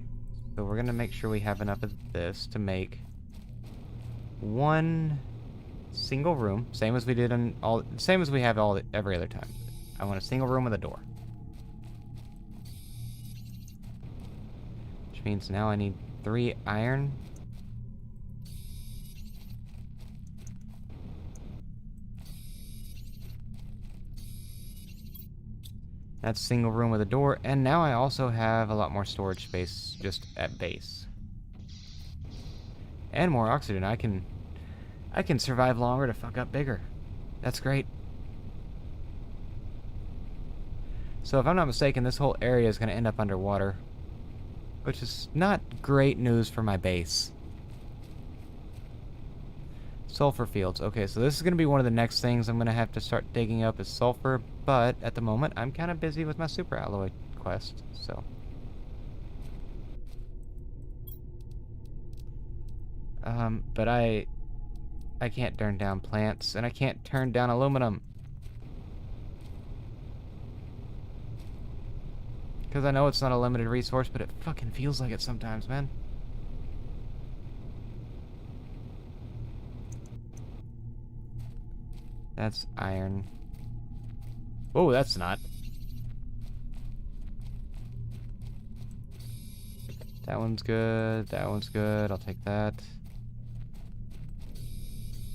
So we're gonna make sure we have enough of this to make one single room, same as we did in same as we have every other time. I want a single room with a door. Which means now I need 3 iron. That's a single room with a door, and now I also have a lot more storage space just at base. And more oxygen. I can I can survive longer to fuck up bigger. That's great. So if I'm not mistaken, this whole area is going to end up underwater, which is not great news for my base. Sulfur fields. Okay, so this is going to be one of the next things I'm going to have to start digging up is sulfur, but at the moment I'm kind of busy with my super alloy quest, so. But I can't turn down plants, and I can't turn down aluminum. Because I know it's not a limited resource, but it fucking feels like it sometimes, man. That's iron. Oh, that's not. That one's good. That one's good. I'll take that.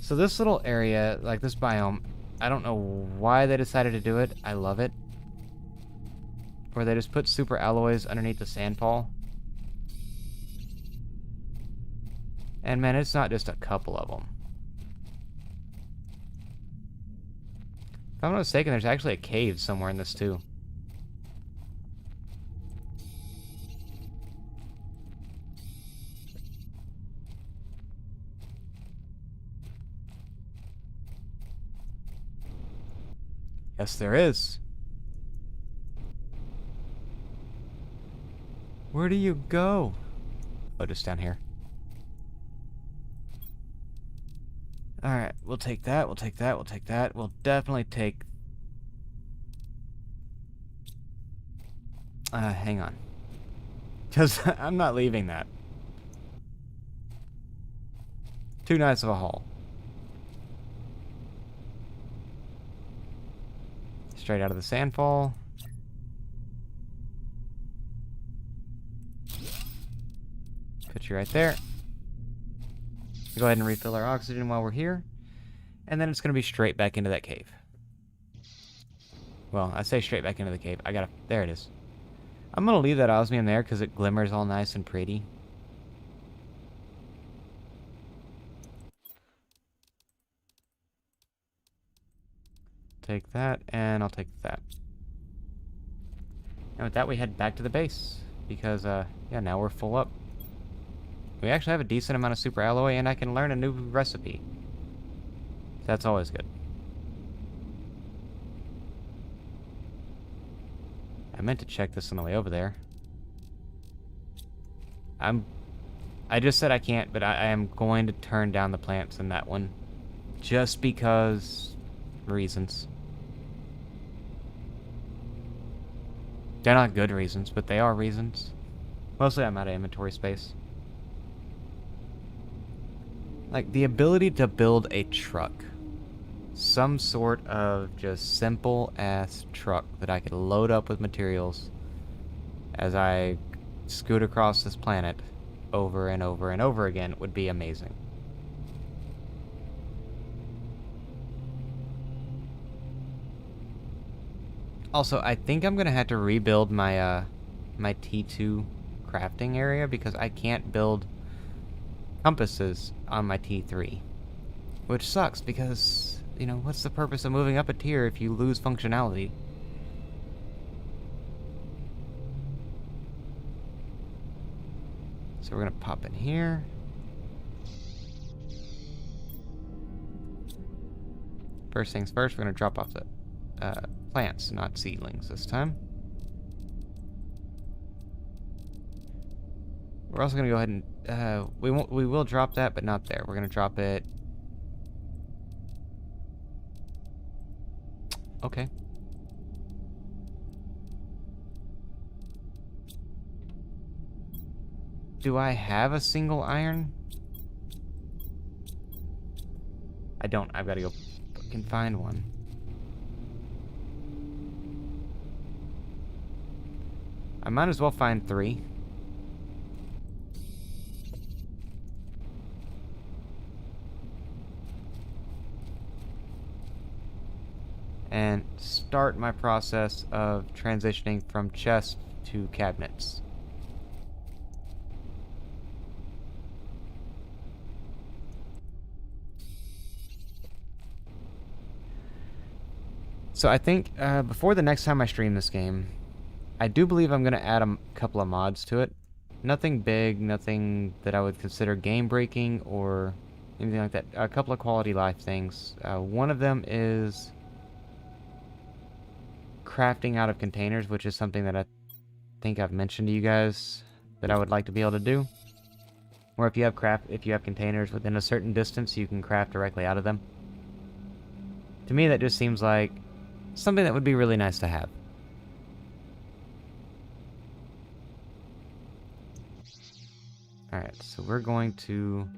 So this little area, like this biome, I don't know why they decided to do it. I love it. Where they just put super alloys underneath the sandfall. And man, it's not just a couple of them. If I'm not mistaken, there's actually a cave somewhere in this too. Yes, there is. Where do you go? Oh, just down here. Alright, we'll take that, we'll take that, we'll take that. We'll definitely take... hang on. Because I'm not leaving that. Too nice of a haul. Straight out of the sandfall. Put you right there. Go ahead and refill our oxygen while we're here. And then it's going to be straight back into that cave. Well, I say straight back into the cave. There it is. I'm going to leave that osmium there because it glimmers all nice and pretty. Take that, and I'll take that. And with that, we head back to the base. Because, yeah, now we're full up. We actually have a decent amount of super alloy, and I can learn a new recipe. That's always good. I meant to check this on the way over there. I just said I can't, but I am going to turn down the plants in that one. Just because... reasons. They're not good reasons, but they are reasons. Mostly I'm out of inventory space. Like, the ability to build a truck. Some sort of just simple-ass truck that I could load up with materials as I scoot across this planet over and over and over again would be amazing. Also, I think I'm gonna have to rebuild my my T2 crafting area because I can't build compasses on my T3, which sucks because, you know, what's the purpose of moving up a tier if you lose functionality? So we're gonna pop in here. First things first, we're gonna drop off the plants, not seedlings this time. We're also gonna go ahead and we will drop that, but not there. We're gonna drop it. Okay. Do I have a single iron? I don't. I've got to go fucking find one. I might as well find 3. And start my process of transitioning from chests to cabinets. So I think before the next time I stream this game, I do believe I'm going to add a couple of mods to it. Nothing big, nothing that I would consider game-breaking or anything like that. A couple of quality life things. One of them is crafting out of containers, which is something that I think I've mentioned to you guys that I would like to be able to do. Or if you have containers within a certain distance, you can craft directly out of them. To me, that just seems like something that would be really nice to have. Alright, so we're going to...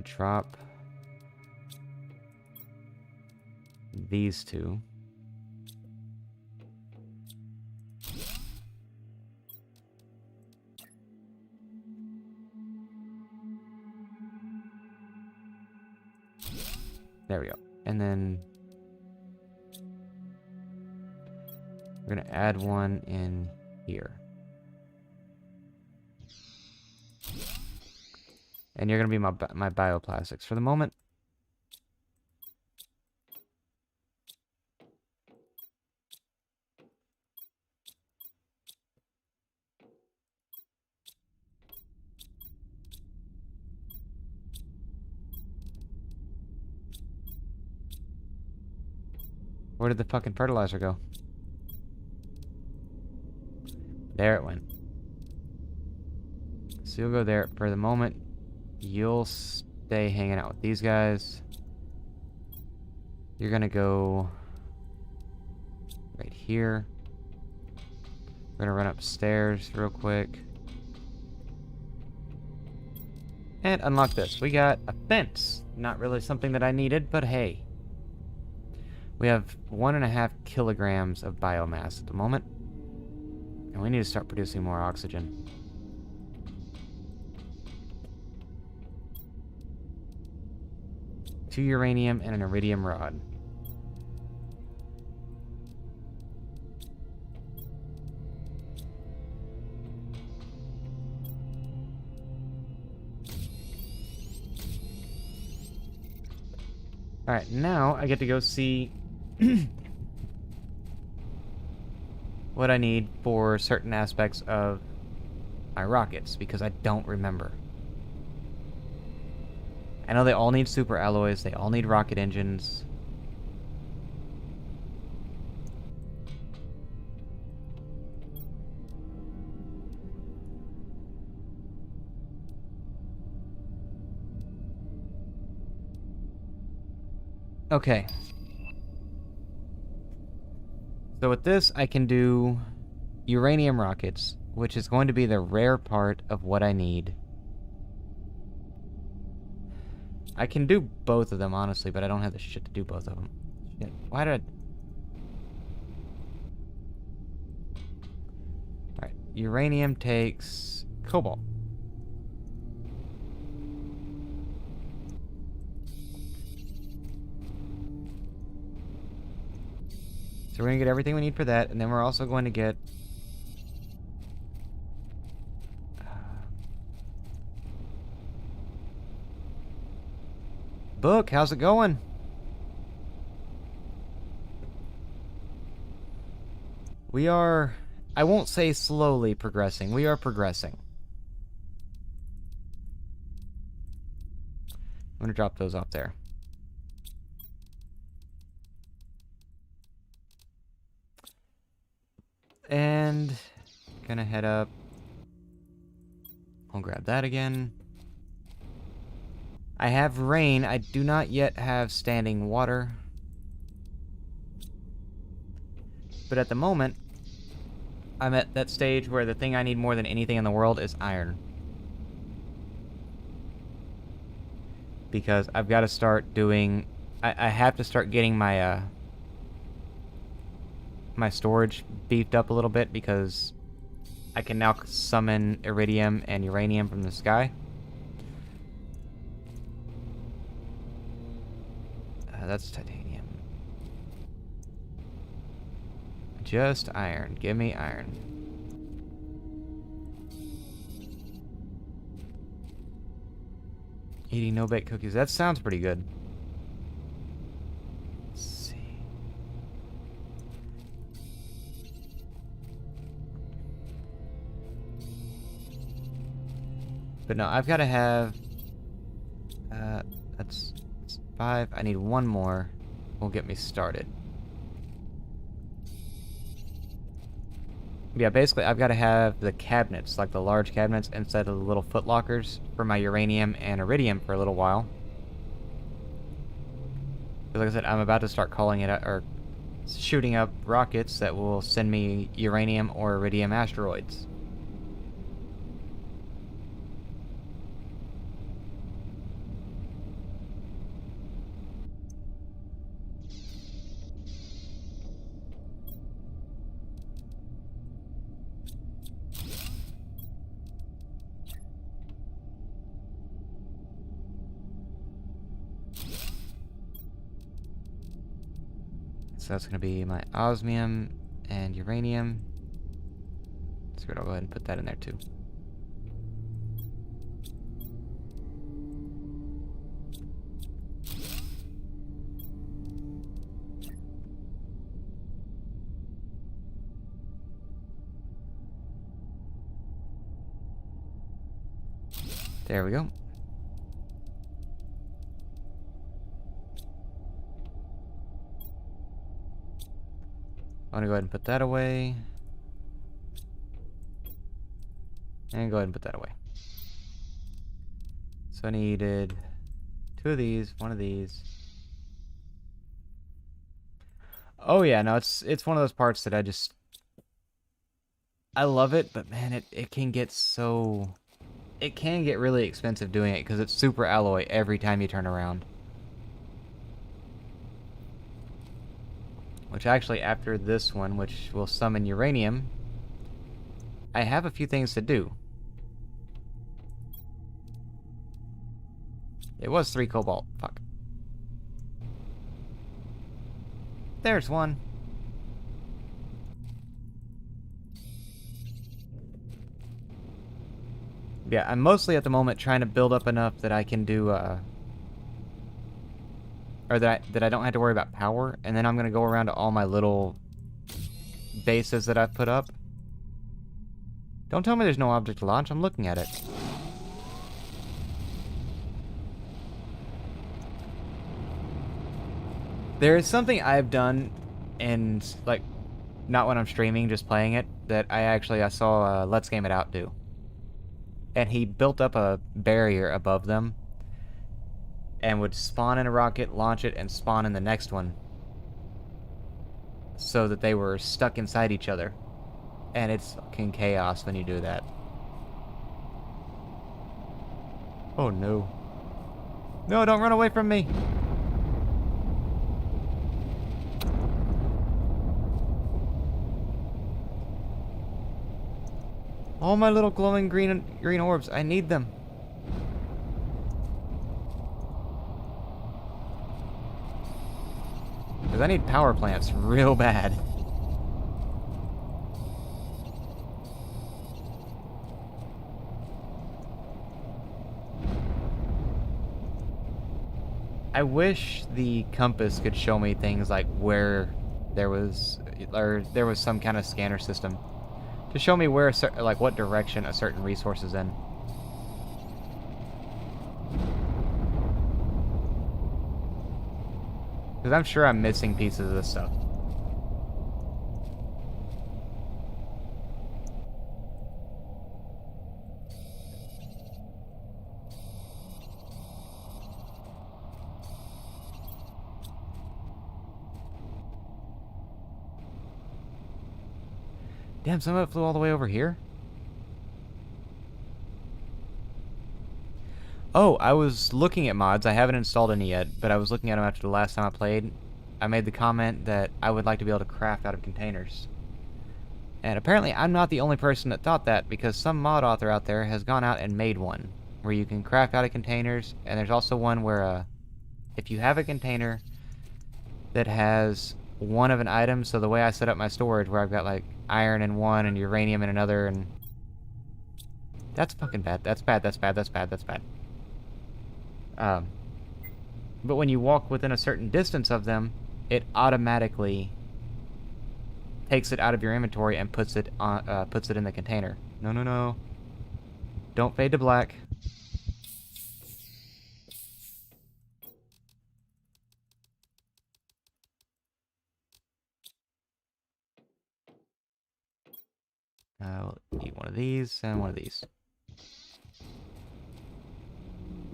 drop these two. There we go. And then we're going to add one in here. And you're going to be my bioplastics. For the moment, where did the fucking fertilizer go? There it went. So you'll go there. For the moment, you'll stay hanging out with these guys. You're gonna go right here. We're gonna run upstairs real quick. And unlock this. We got a fence. Not really something that I needed, but hey. We have 1.5 kilograms of biomass at the moment. And we need to start producing more oxygen. Two uranium and an iridium rod. Alright, now I get to go see what I need for certain aspects of my rockets, because I don't remember. I know they all need super alloys, they all need rocket engines. Okay. So with this, I can do uranium rockets, which is going to be the rare part of what I need. I can do both of them, honestly, but I don't have the shit to do both of them. Shit. Why did I... Alright, uranium takes cobalt. So we're going to get everything we need for that, and then we're also going to get... Book, how's it going? We are... I won't say slowly progressing. We are progressing. I'm going to drop those off there. And gonna head up. I'll grab that again. I have rain. I do not yet have standing water. But at the moment, I'm at that stage where the thing I need more than anything in the world is iron. Because I've got to start doing... I have to start getting my... my storage beefed up a little bit, because I can now summon iridium and uranium from the sky. That's titanium. Just iron. Give me iron. Eating no-bake cookies. That sounds pretty good. Let's see. But no, I've got to have... that's 5. I need one more. Will get me started. Yeah, basically, I've got to have the cabinets, like the large cabinets, instead of the little foot lockers for my uranium and iridium for a little while. Like I said, I'm about to start calling it, or shooting up rockets that will send me uranium or iridium asteroids. So that's going to be my osmium and uranium. So I'll go ahead and put that in there too. There we go. I'm gonna go ahead and put that away. And go ahead and put that away. So I needed 2 of these, 1 of these. Oh yeah, no, it's one of those parts that I love it, but man, it can get so... It can get really expensive doing it because it's super alloy every time you turn around. Which actually, after this one, which will summon uranium, I have a few things to do. It was 3 cobalt. Fuck. There's one. Yeah, I'm mostly at the moment trying to build up enough that I can do, or that I don't have to worry about power, and then I'm gonna go around to all my little bases that I've put up. Don't tell me there's no object to launch. I'm looking at it. There is something I've done, and like, not when I'm streaming, just playing it, that I saw Let's Game It Out do. And he built up a barrier above them and would spawn in a rocket, launch it, and spawn in the next one. So that they were stuck inside each other. And it's fucking chaos when you do that. Oh no. No, don't run away from me! All my little glowing green orbs, I need them. Because I need power plants real bad. I wish the compass could show me things like where there was some kind of scanner system to show me where, like, what direction a certain resource is in. Because I'm sure I'm missing pieces of this stuff. Damn, some of it flew all the way over here? Oh, I was looking at mods. I haven't installed any yet, but I was looking at them after the last time I played. I made the comment that I would like to be able to craft out of containers. And apparently I'm not the only person that thought that, because some mod author out there has gone out and made one where you can craft out of containers, and there's also one where if you have a container that has one of an item, so the way I set up my storage where I've got like iron in one and uranium in another, and that's fucking bad. That's bad, that's bad, that's bad, that's bad. Um, but when you walk within a certain distance of them, it automatically takes it out of your inventory and puts it in the container. No, no, no. Don't fade to black. I'll eat one of these and one of these.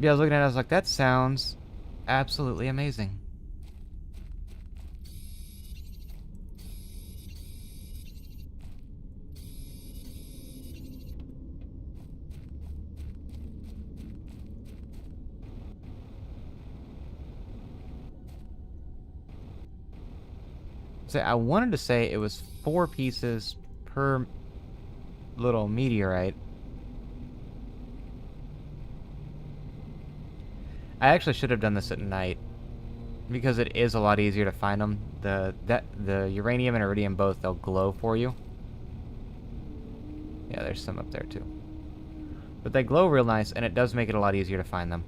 Yeah, I was looking at it, I was like, that sounds absolutely amazing. So I wanted to say it was 4 pieces per little meteorite. I actually should have done this at night because it is a lot easier to find them. The uranium and iridium both, they'll glow for you. Yeah, there's some up there too. But they glow real nice, and it does make it a lot easier to find them.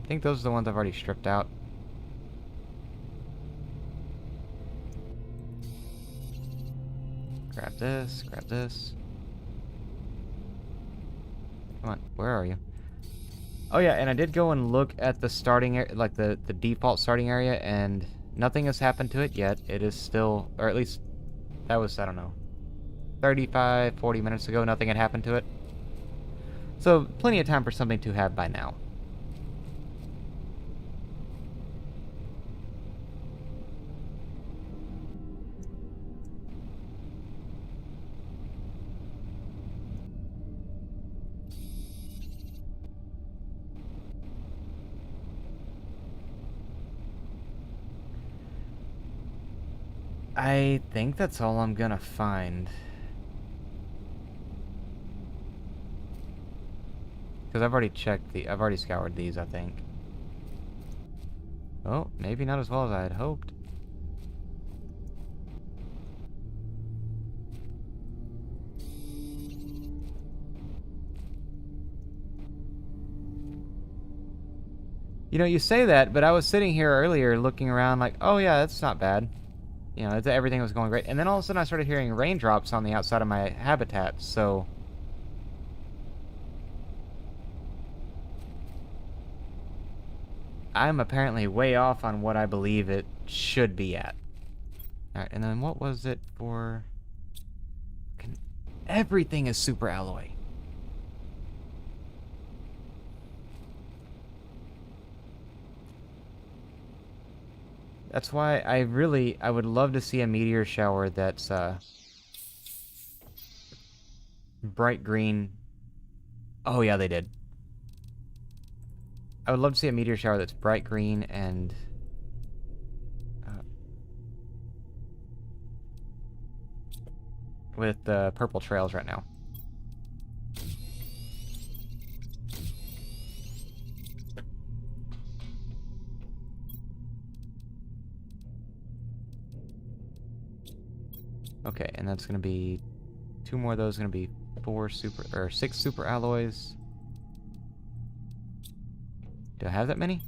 I think those are the ones I've already stripped out. Grab this, grab this. Come on, where are you? Oh yeah, and I did go and look at the starting area, like the default starting area, and nothing has happened to it yet. It is still, or at least that was, I don't know, 35, 40 minutes ago, nothing had happened to it. So plenty of time for something to have by now. I think that's all I'm gonna find. Because I've already scoured these, I think. Oh, maybe not as well as I had hoped. You know, you say that, but I was sitting here earlier looking around like, oh yeah, that's not bad. You know, everything was going great. And then all of a sudden I started hearing raindrops on the outside of my habitat, so... I'm apparently way off on what I believe it should be at. Alright, and then what was it for... Everything is super alloy. That's why I would love to see a meteor shower that's, bright green. Oh yeah, they did. I would love to see a meteor shower that's bright green and... with purple trails right now. Okay, and that's gonna be 2 more of those. Gonna be 6 super alloys. Do I have that many?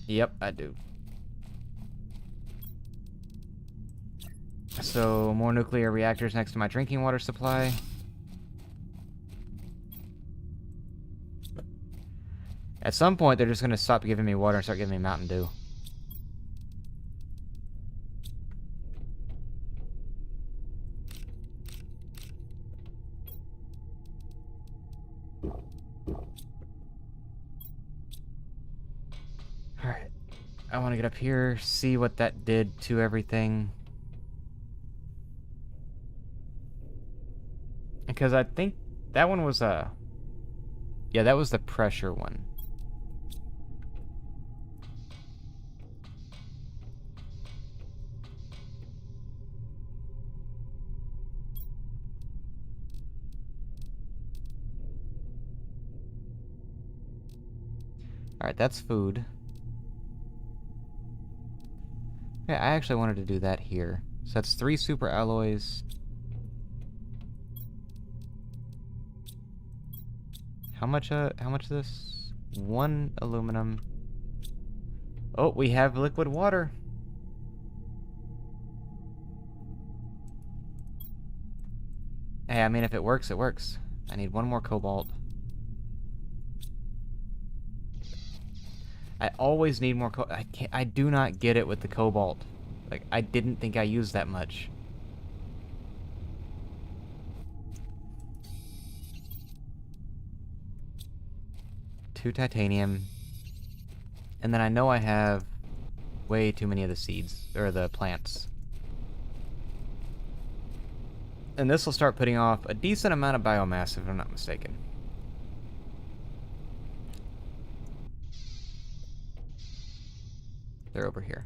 Yep, I do. So, more nuclear reactors next to my drinking water supply. At some point, they're just gonna stop giving me water and start giving me Mountain Dew. Alright. I want to get up here, see what that did to everything. Because I think that one was a... Yeah, that was the pressure one. Alright, that's food. Yeah, I actually wanted to do that here. So that's 3 super alloys. How much is this? 1 aluminum. Oh, we have liquid water. Hey, I mean, if it works, it works. I need 1 more cobalt. I always need more I do not get it with the cobalt. Like, I didn't think I used that much. Two titanium. And then I know I have way too many of the seeds, or the plants. And this will start putting off a decent amount of biomass, if I'm not mistaken. They're over here.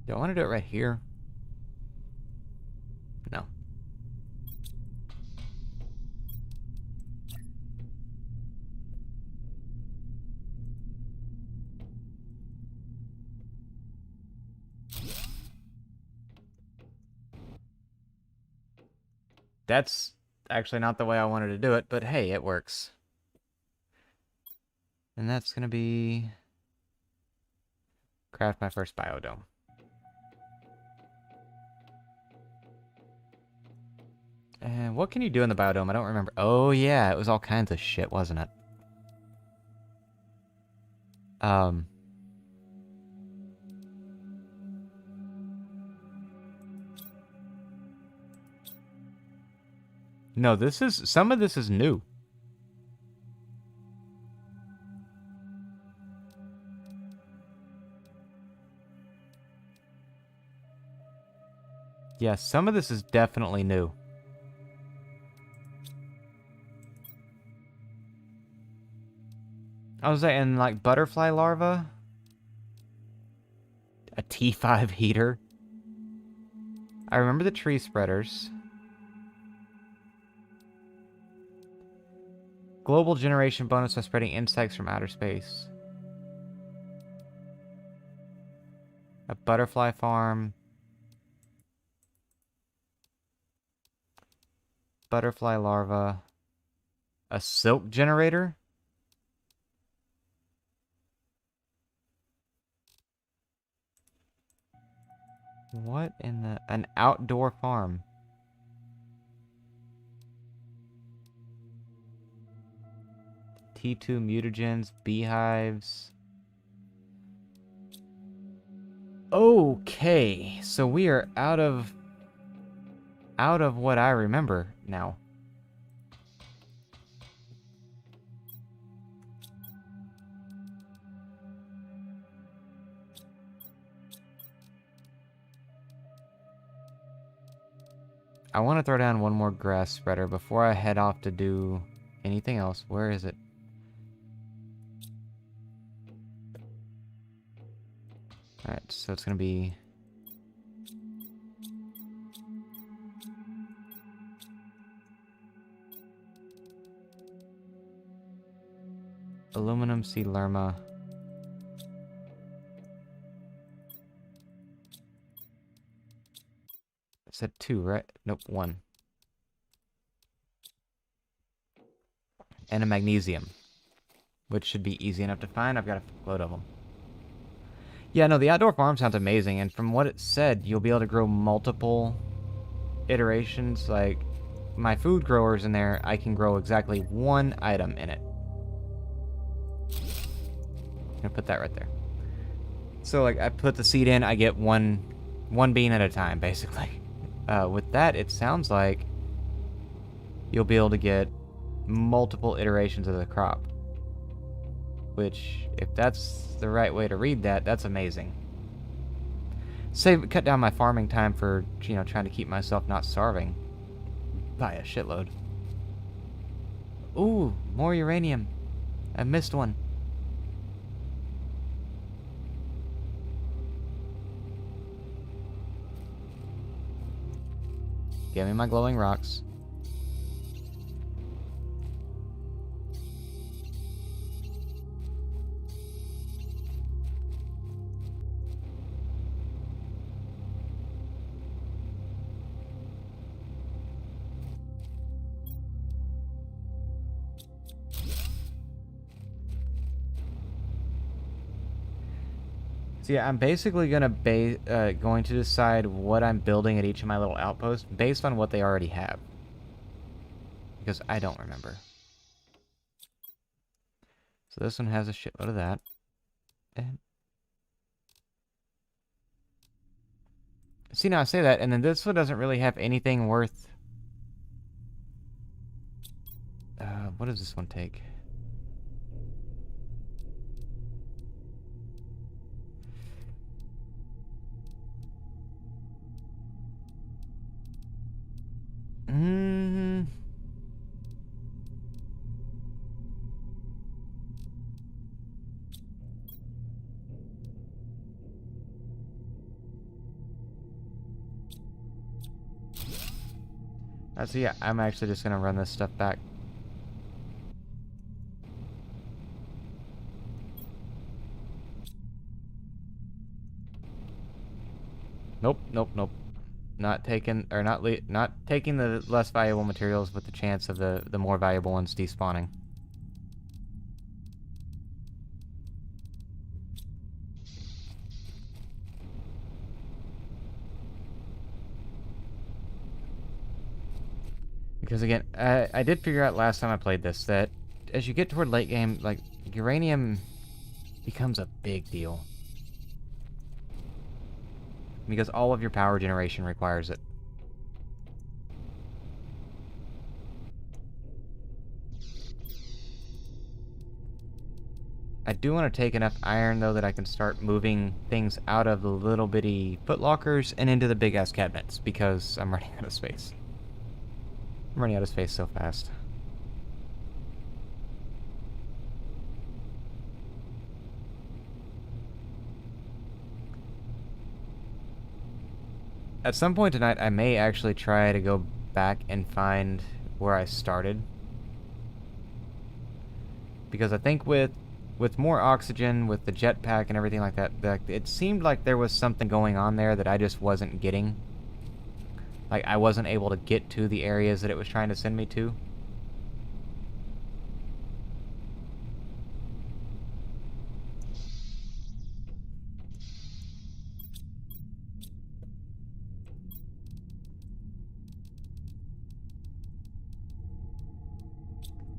Do I want to do it right here? No. That's actually not the way I wanted to do it, but hey, it works. And that's gonna be... craft my first biodome. And what can you do in the biodome? I don't remember. Oh yeah, it was all kinds of shit, wasn't it? No, some of this is new. Yeah, some of this is definitely new. I was saying, like, butterfly larva? A T5 heater? I remember the tree spreaders. Global generation bonus by spreading insects from outer space. A butterfly farm. Butterfly larva. A silk generator? What in the... an outdoor farm. T2 mutagens, beehives. Okay, so we are out of what I remember now. I want to throw down 1 more grass spreader before I head off to do anything else. Where is it? Alright, so it's going to be... aluminum seed lerma. It said 2, right? Nope, 1. And a magnesium, which should be easy enough to find. I've got a load of them. Yeah, no, the outdoor farm sounds amazing, and from what it said, you'll be able to grow multiple iterations. Like, my food growers in there, I can grow exactly 1 item in it. I'm gonna put that right there. So, like, I put the seed in, I get one bean at a time, basically. With that, it sounds like you'll be able to get multiple iterations of the crop. Which, if that's the right way to read that, that's amazing. Cut down my farming time for, you know, trying to keep myself not starving by a shitload. Ooh, more uranium. I missed one. Give me my glowing rocks. So yeah, I'm basically going to decide what I'm building at each of my little outposts based on what they already have. Because I don't remember. So this one has a shitload of that. And see, now I say that, and then this one doesn't really have anything worth... what does this one take? So yeah, I'm actually just going to run this stuff back. Nope, nope, nope. Not taking the less valuable materials with the chance of the more valuable ones despawning. Because again, I did figure out last time I played this that as you get toward late game, like, uranium becomes a big deal. Because all of your power generation requires it. I do want to take enough iron, though, that I can start moving things out of the little bitty footlockers and into the big-ass cabinets, because I'm running out of space. I'm running out of space so fast. At some point tonight, I may actually try to go back and find where I started. Because I think with more oxygen, with the jetpack and everything like that, it seemed like there was something going on there that I just wasn't getting. Like, I wasn't able to get to the areas that it was trying to send me to.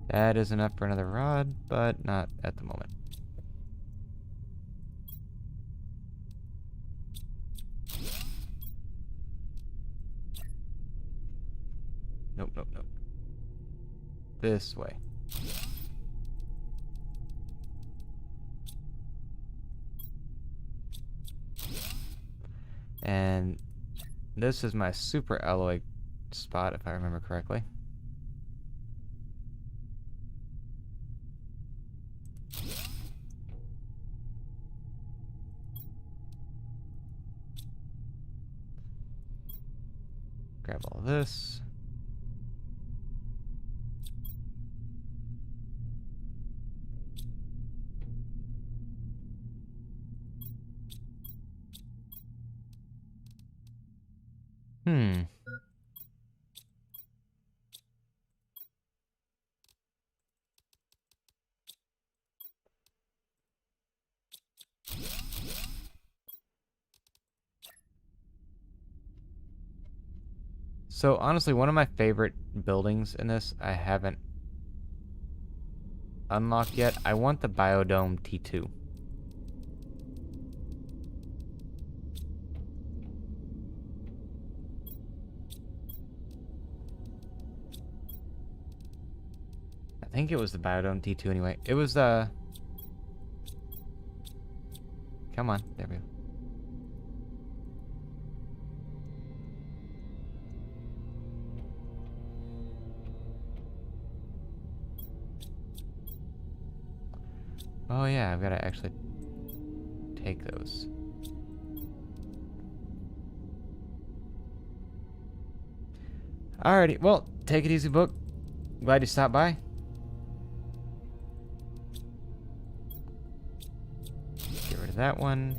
That is enough for another rod, but not at the moment. Nope, nope, nope. This way. And this is my super alloy spot, if I remember correctly. Grab all this. So honestly, one of my favorite buildings in this I haven't unlocked yet. I want the Biodome T2. I think it was the Biodome T2 anyway. It was come on, there we go. Oh yeah, I've got to actually take those. Alrighty, well, take it easy, book. Glad you stopped by. Get rid of that one.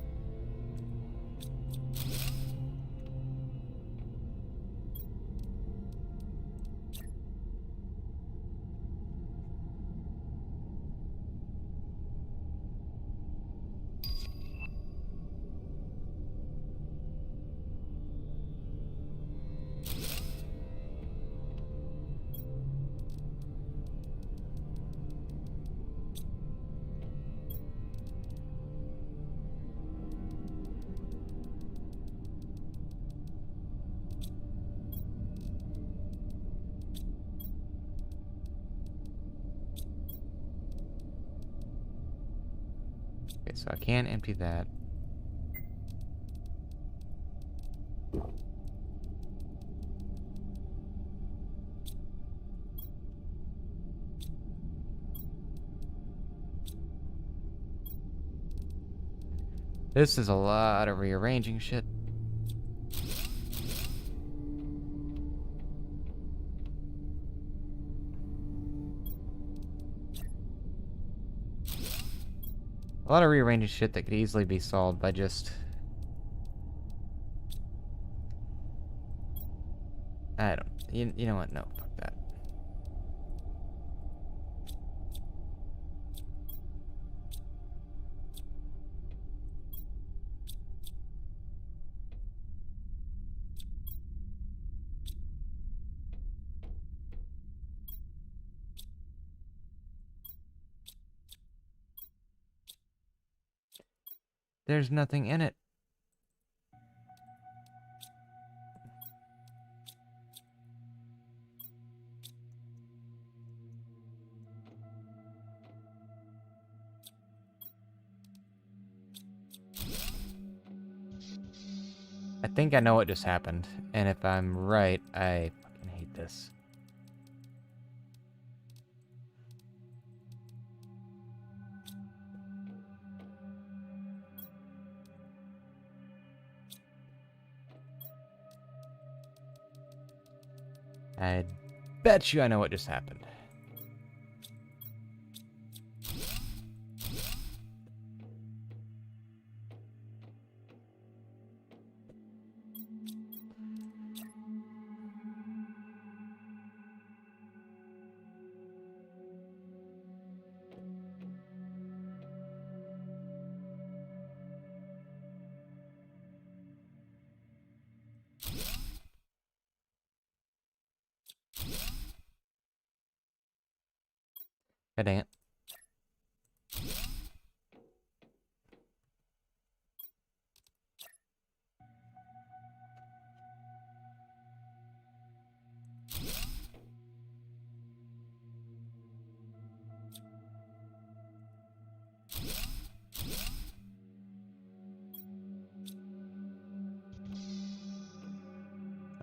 Okay, so I can empty that. This is a lot of rearranging shit. A lot of rearranging shit that could easily be solved by just... I don't... You know what? No, fuck that. There's nothing in it. I think I know what just happened, and if I'm right, I fucking hate this. I bet you I know what just happened. God dang it.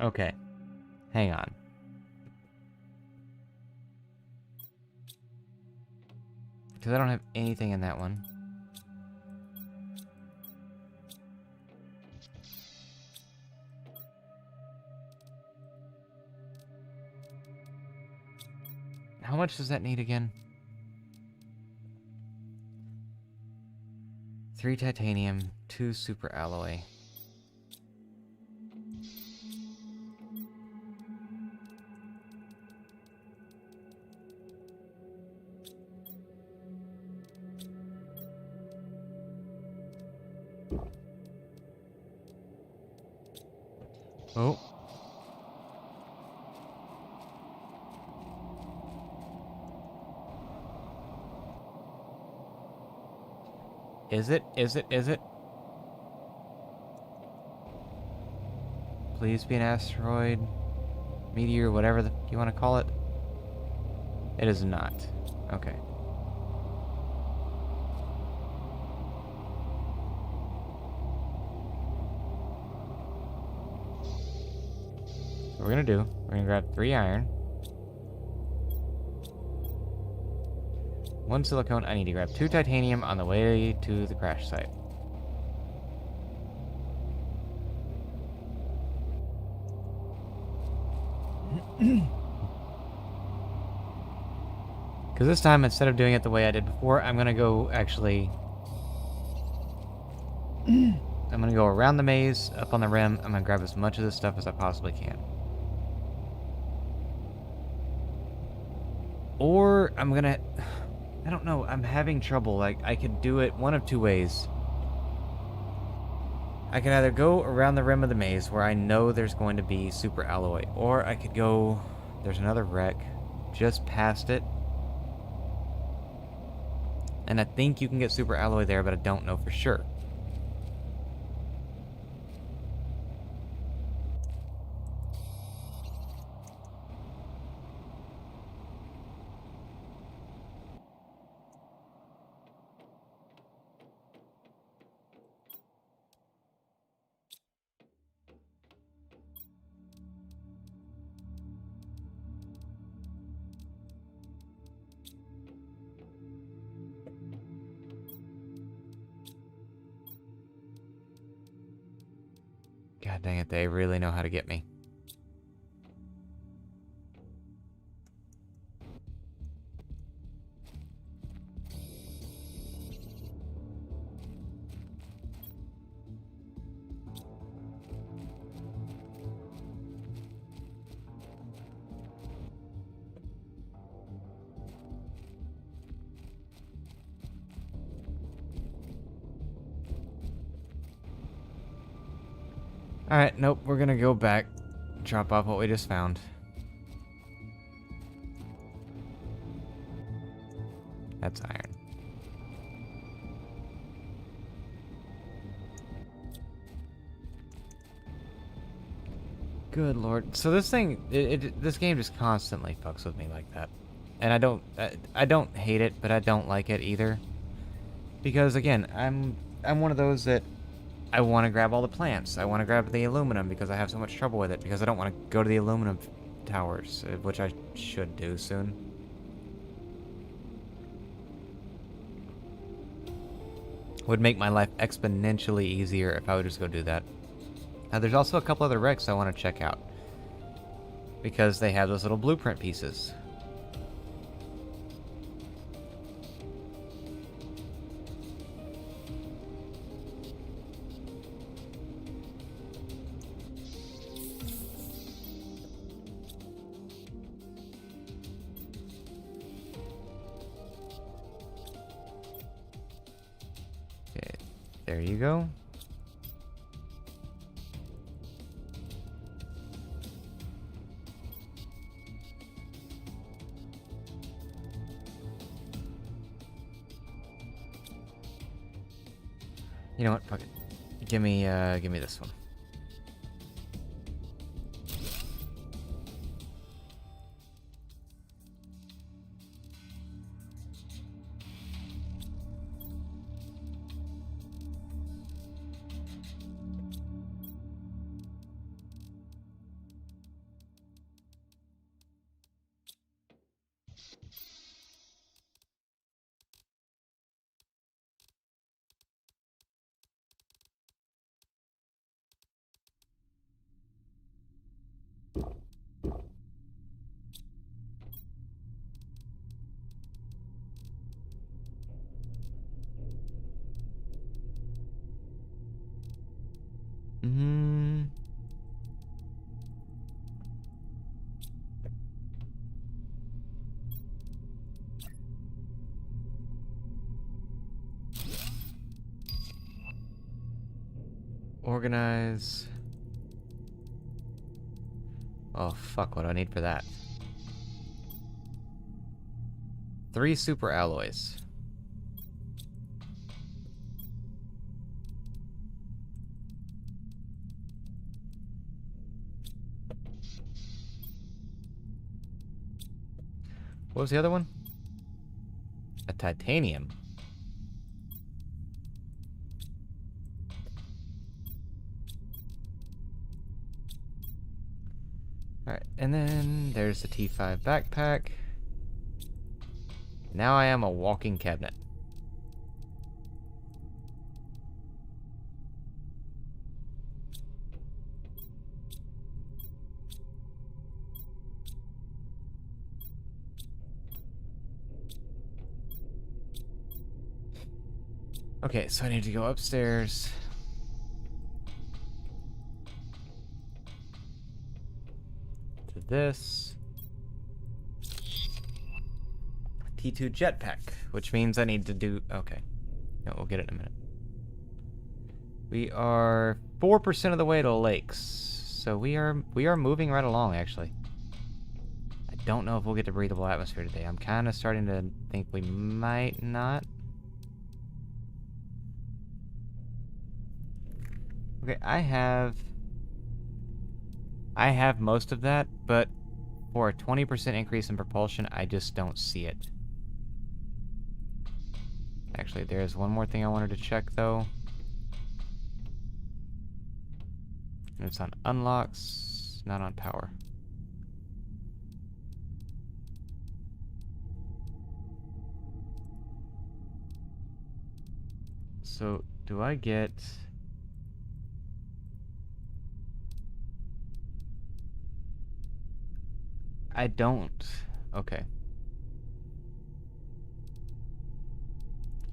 Okay. Hang on. Because I don't have anything in that one. How much does that need again? 3 titanium, 2 super alloy. Oh. Is it? Is it? Is it? Please be an asteroid, meteor, whatever you want to call it. It is not. Okay. So we're gonna do, we're gonna grab 3 iron. 1 silicone. I need to grab 2 titanium on the way to the crash site. Because this time, instead of doing it the way I did before, I'm going to go actually... I'm going to go around the maze, up on the rim. I'm going to grab as much of this stuff as I possibly can. Or I'm going to... I don't know. I'm having trouble. Like, I could do it one of two ways. I could either go around the rim of the maze where I know there's going to be super alloy, or I could go... There's another wreck just past it. And I think you can get super alloy there, but I don't know for sure. God dang it, they really know how to get me. Alright, nope, we're gonna go back. Drop off what we just found. That's iron. Good lord. So this thing, this game just constantly fucks with me like that. And I don't hate it, but I don't like it either. Because again, I'm one of those that I want to grab all the plants. I want to grab the aluminum because I have so much trouble with it. Because I don't want to go to the aluminum towers, which I should do soon. Would make my life exponentially easier if I would just go do that. Now, there's also a couple other wrecks I want to check out. Because they have those little blueprint pieces. Okay, there you go. You know what? Fuck it. Give me this one. Mm-hmm. Organize. Oh, fuck, what do I need for that? 3 super alloys. What was the other one? A titanium. Alright, and then there's the T5 backpack. Now I am a walking cabinet. Okay, so I need to go upstairs. To this. T2 jetpack, which means I need to do... Okay. No, we'll get it in a minute. We are 4% of the way to lakes. So we are moving right along, actually. I don't know if we'll get to breathable atmosphere today. I'm kind of starting to think we might not. Okay, I have most of that, but for a 20% increase in propulsion, I just don't see it. Actually, there is one more thing I wanted to check, though. And it's on unlocks, not on power. So, do I get... I don't. Okay.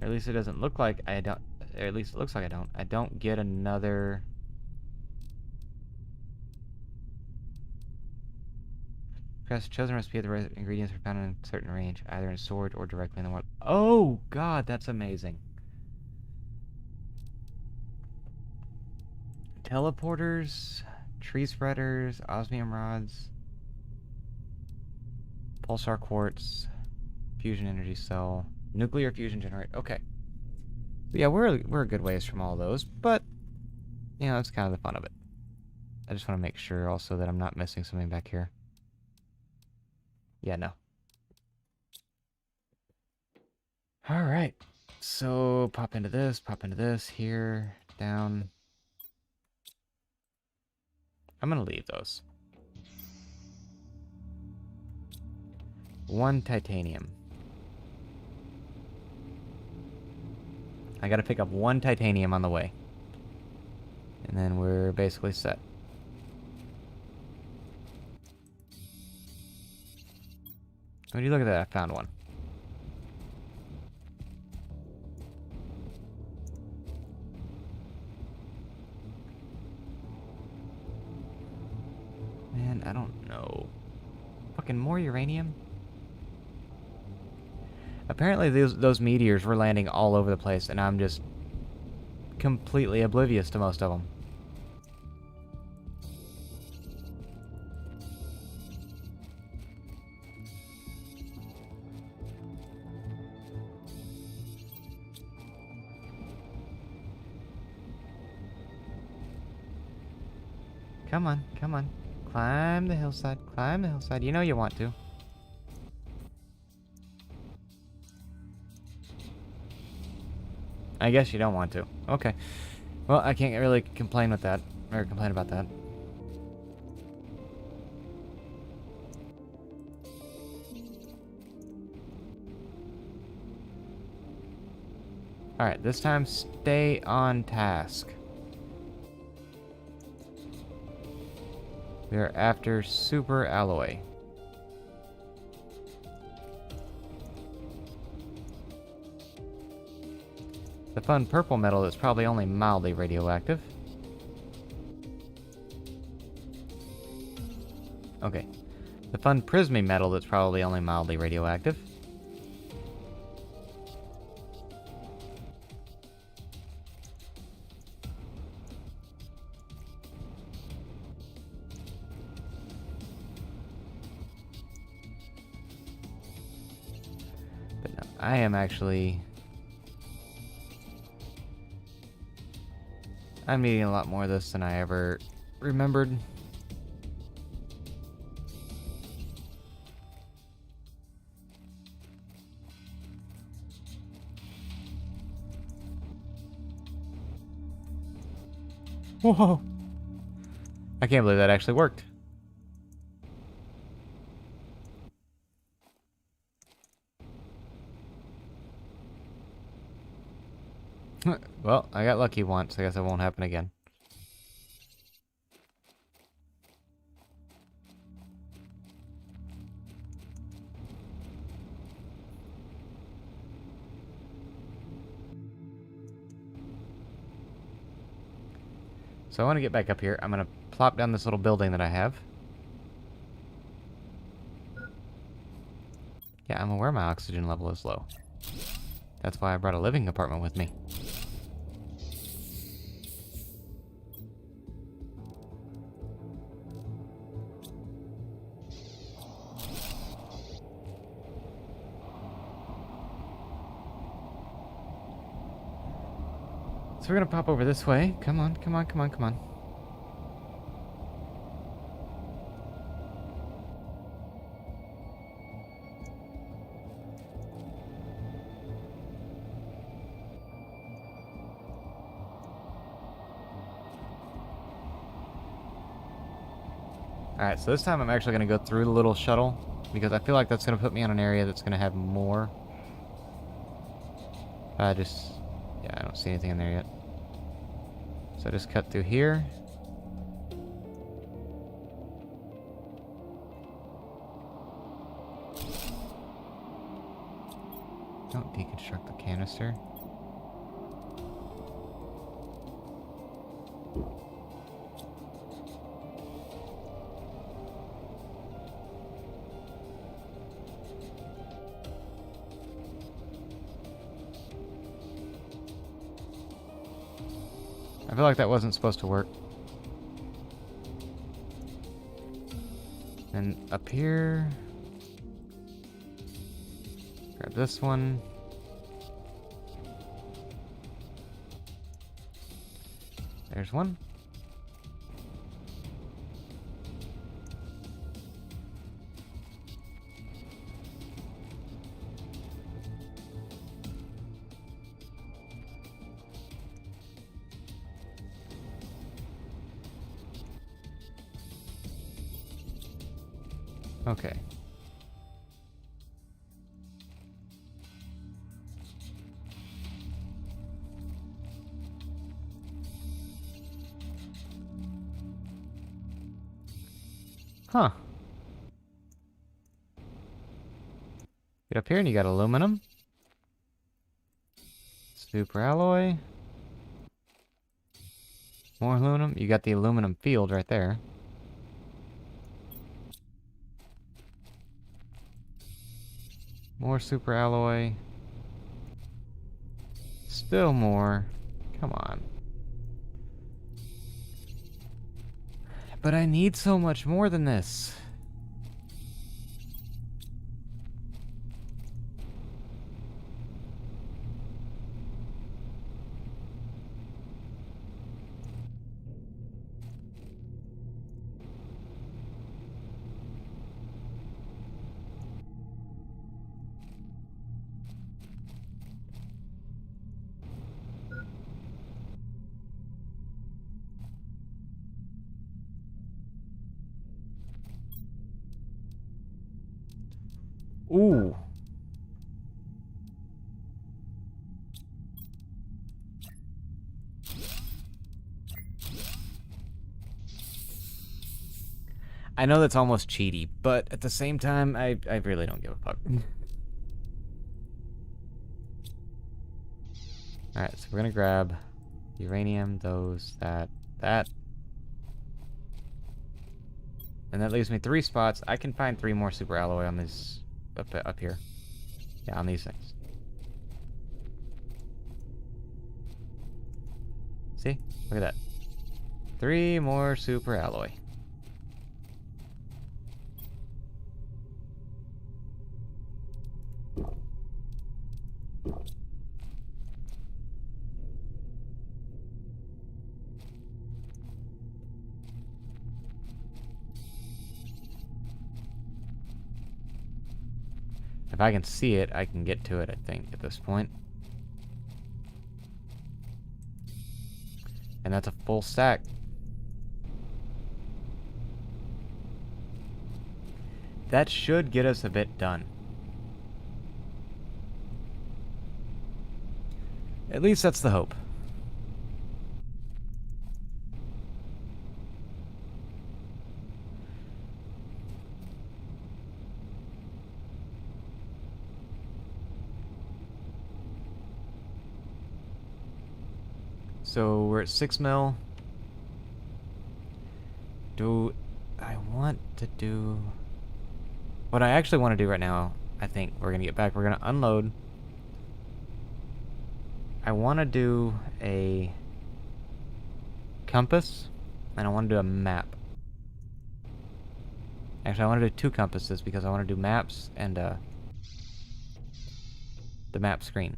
Or at least it doesn't look like I don't. Or at least it looks like I don't. I don't get another... Press chosen recipe of the ingredients are found in a certain range, either in storage or directly in the world. Oh, God, that's amazing. Teleporters, tree spreaders, osmium rods, pulsar quartz, fusion energy cell, nuclear fusion generator. Okay. Yeah, we're a good ways from all those, but you know, that's kind of the fun of it. I just want to make sure also that I'm not missing something back here. Yeah, no. All right. So pop into this, here, down. I'm gonna leave those. 1 titanium. I gotta pick up 1 titanium on the way. And then we're basically set. When you look at that, I found one. Man, I don't know. Fucking more uranium? Apparently those meteors were landing all over the place, and I'm just completely oblivious to most of them. Come on, come on. Climb the hillside, climb the hillside. You know you want to. I guess you don't want to. Okay. Well, I can't really complain with that. Or complain about that. Alright, this time stay on task. We are after super alloy. The fun purple metal that's probably only mildly radioactive. Okay. The fun prismy metal that's probably only mildly radioactive. But no, I am actually... I'm needing a lot more of this than I ever remembered. Whoa! I can't believe that actually worked. Well, I got lucky once. I guess it won't happen again. So I want to get back up here. I'm going to plop down this little building that I have. Yeah, I'm aware my oxygen level is low. That's why I brought a living apartment with me. So we're gonna pop over this way. Come on, come on, come on, come on. Alright, so this time I'm actually gonna go through the little shuttle, because I feel like that's gonna put me on an area that's gonna have more. Yeah, I don't see anything in there yet. So I just cut through here. Don't deconstruct the canister. I feel like that wasn't supposed to work. And up here... grab this one. There's one. Okay. Huh. Get up here and you got aluminum. Super alloy. More aluminum. You got the aluminum field right there. More super alloy. Still more. Come on. But I need so much more than this. Ooh. I know that's almost cheaty, but at the same time, I really don't give a fuck. Alright, so we're gonna grab uranium, those, that. And that leaves me 3 spots. I can find 3 more super alloy on this up here. Yeah, on these things. See? Look at that. 3 more super alloy. If I can see it, I can get to it, I think, at this point. And that's a full stack. That should get us a bit done. At least that's the hope. So we're at 6 mil. Do I want to do... What I actually want to do right now, I think we're going to get back. We're going to unload. I want to do a compass, and I want to do a map. Actually, I want to do 2 compasses because I want to do maps and the map screen.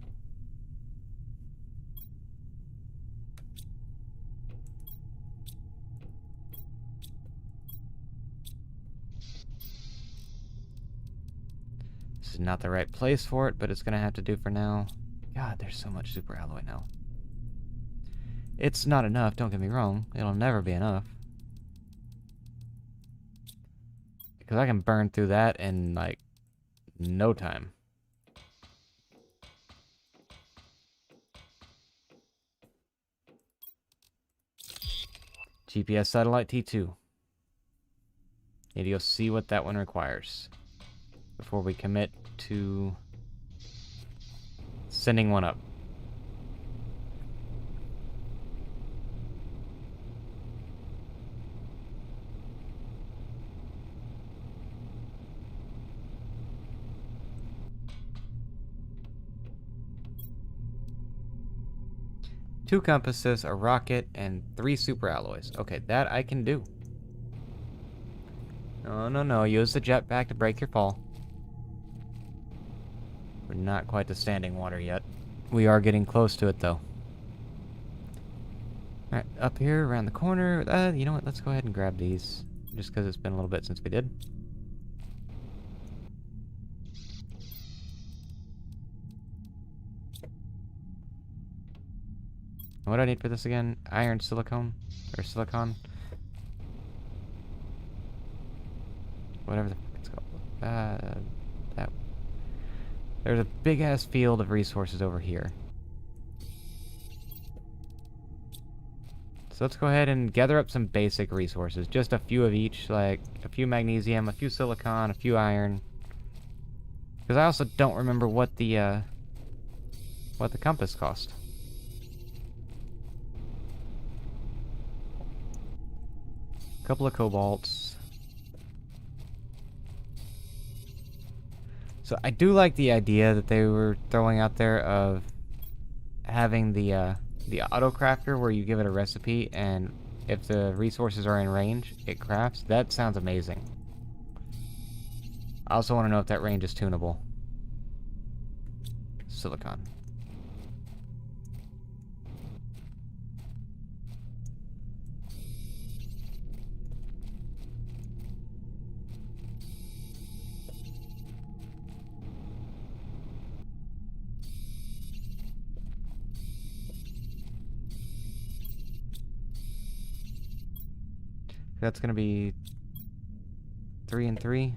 This is not the right place for it, but it's going to have to do for now. God, there's so much super alloy now. It's not enough, don't get me wrong. It'll never be enough. Because I can burn through that in, like, no time. GPS satellite T2. Need to go see what that one requires before we commit to sending one up. Two compasses, a rocket, and 3 super alloys. Okay, that I can do. No. Use the jetpack to break your fall. We're not quite to standing water yet. We are getting close to it, though. Alright, up here, around the corner. You know what? Let's go ahead and grab these. Just because it's been a little bit since we did. What do I need for this again? Iron silicone? Or silicon? Whatever the fuck it's called. That. There's a big-ass field of resources over here. So let's go ahead and gather up some basic resources. Just a few of each, like a few magnesium, a few silicon, a few iron. Because I also don't remember what the compass cost. A couple of cobalts. So I do like the idea that they were throwing out there of having the auto crafter where you give it a recipe and if the resources are in range, it crafts. That sounds amazing. I also want to know if that range is tunable. Silicon. That's gonna be 3 and 3.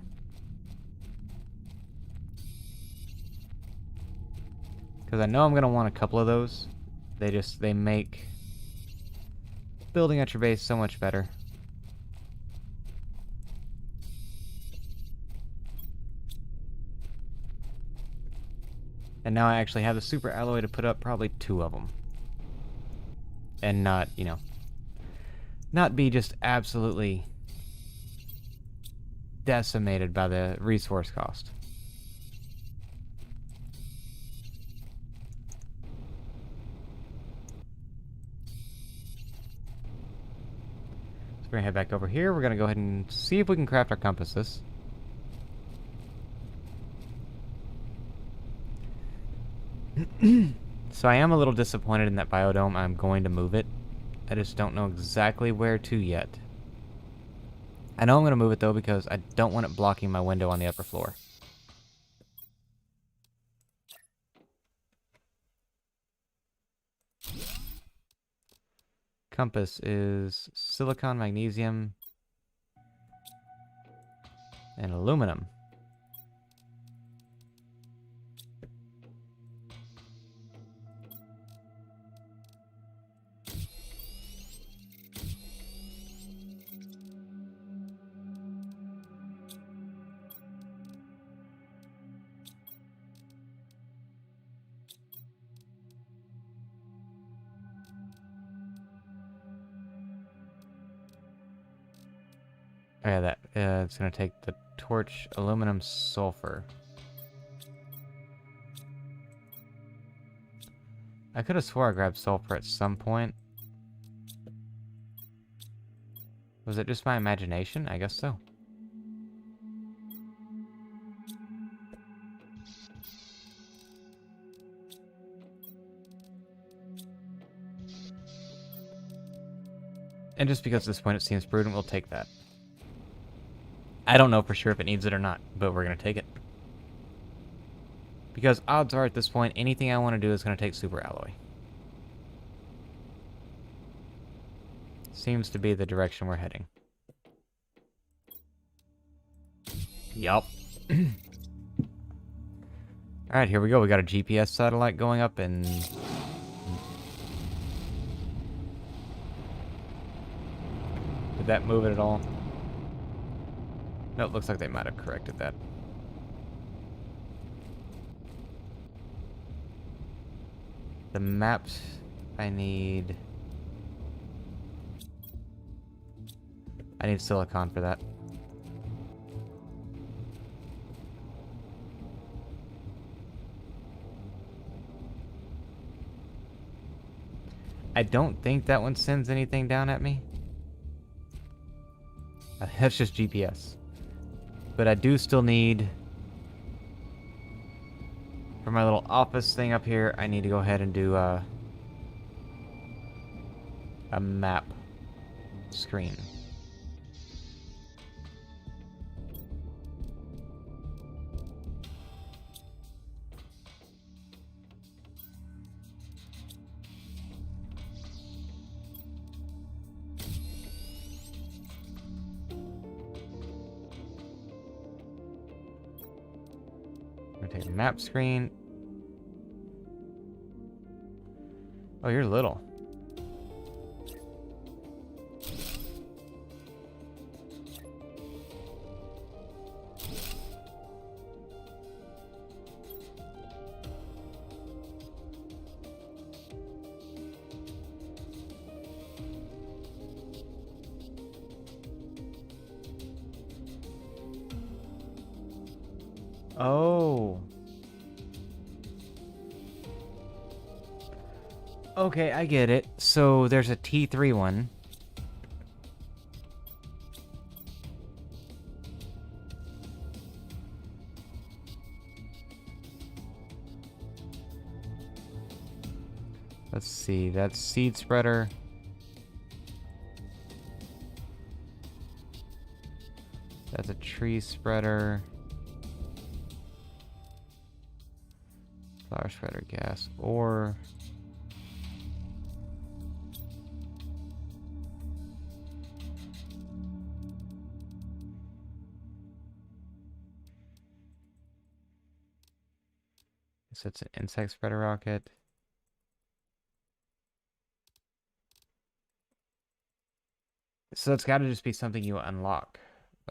Because I know I'm gonna want a couple of those. They make building at your base so much better. And now I actually have the super alloy to put up probably 2 of them. And not, you know, not be just absolutely decimated by the resource cost. So we're gonna head back over here. We're gonna go ahead and see if we can craft our compasses. So I am a little disappointed in that biodome. I'm going to move it. I just don't know exactly where to yet. I know I'm going to move it though because I don't want it blocking my window on the upper floor. Compass is silicon, magnesium, and aluminum. Oh yeah, that it's gonna take the torch, aluminum, sulfur. I could have swore I grabbed sulfur at some point. Was it just my imagination? I guess so. And just because at this point it seems prudent, we'll take that. I don't know for sure if it needs it or not, but we're going to take it. Because odds are at this point, anything I want to do is going to take super alloy. Seems to be the direction we're heading. Yup. Alright, here we go. We got a GPS satellite going up and... Did that move it at all? No, it looks like they might have corrected that. The maps I need silicon for that. I don't think that one sends anything down at me. That's just GPS. But I do still need... For my little office thing up here, I need to go ahead and do a map screen. I'm gonna take the map screen. Oh, you're little. Oh. Okay, I get it. So there's a T3 one. Let's see, that's seed spreader. That's a tree spreader. Flower spreader, gas, ore. So it's an insect spreader rocket. So it's got to just be something you unlock.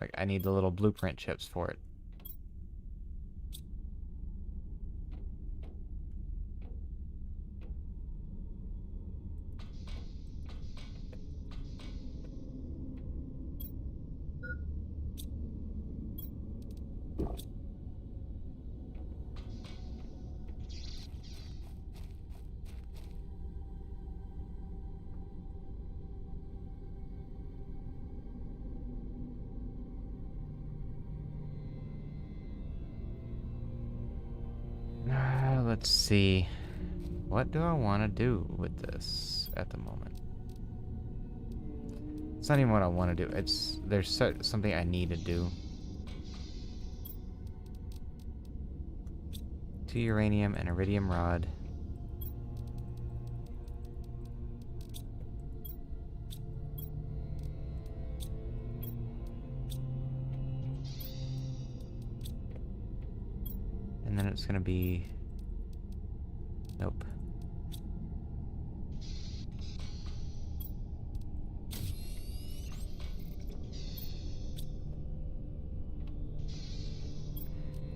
Like, I need the little blueprint chips for it. Let's see. What do I want to do with this at the moment? It's not even what I want to do. There's something I need to do. 2 uranium and iridium rod. And then it's gonna be... Nope.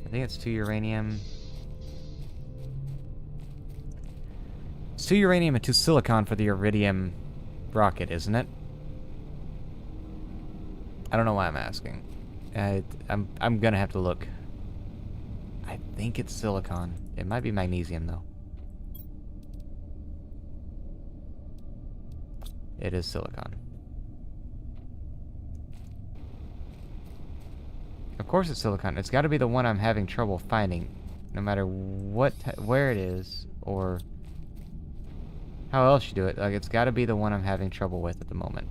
I think it's 2 uranium. It's 2 uranium and 2 silicon for the iridium rocket, isn't it? I don't know why I'm asking. I'm gonna have to look. I think it's silicon. It might be magnesium though. It is silicon. Of course it's silicon. It's got to be the one I'm having trouble finding, no matter where it is or how else you do it. Like, it's got to be the one I'm having trouble with at the moment.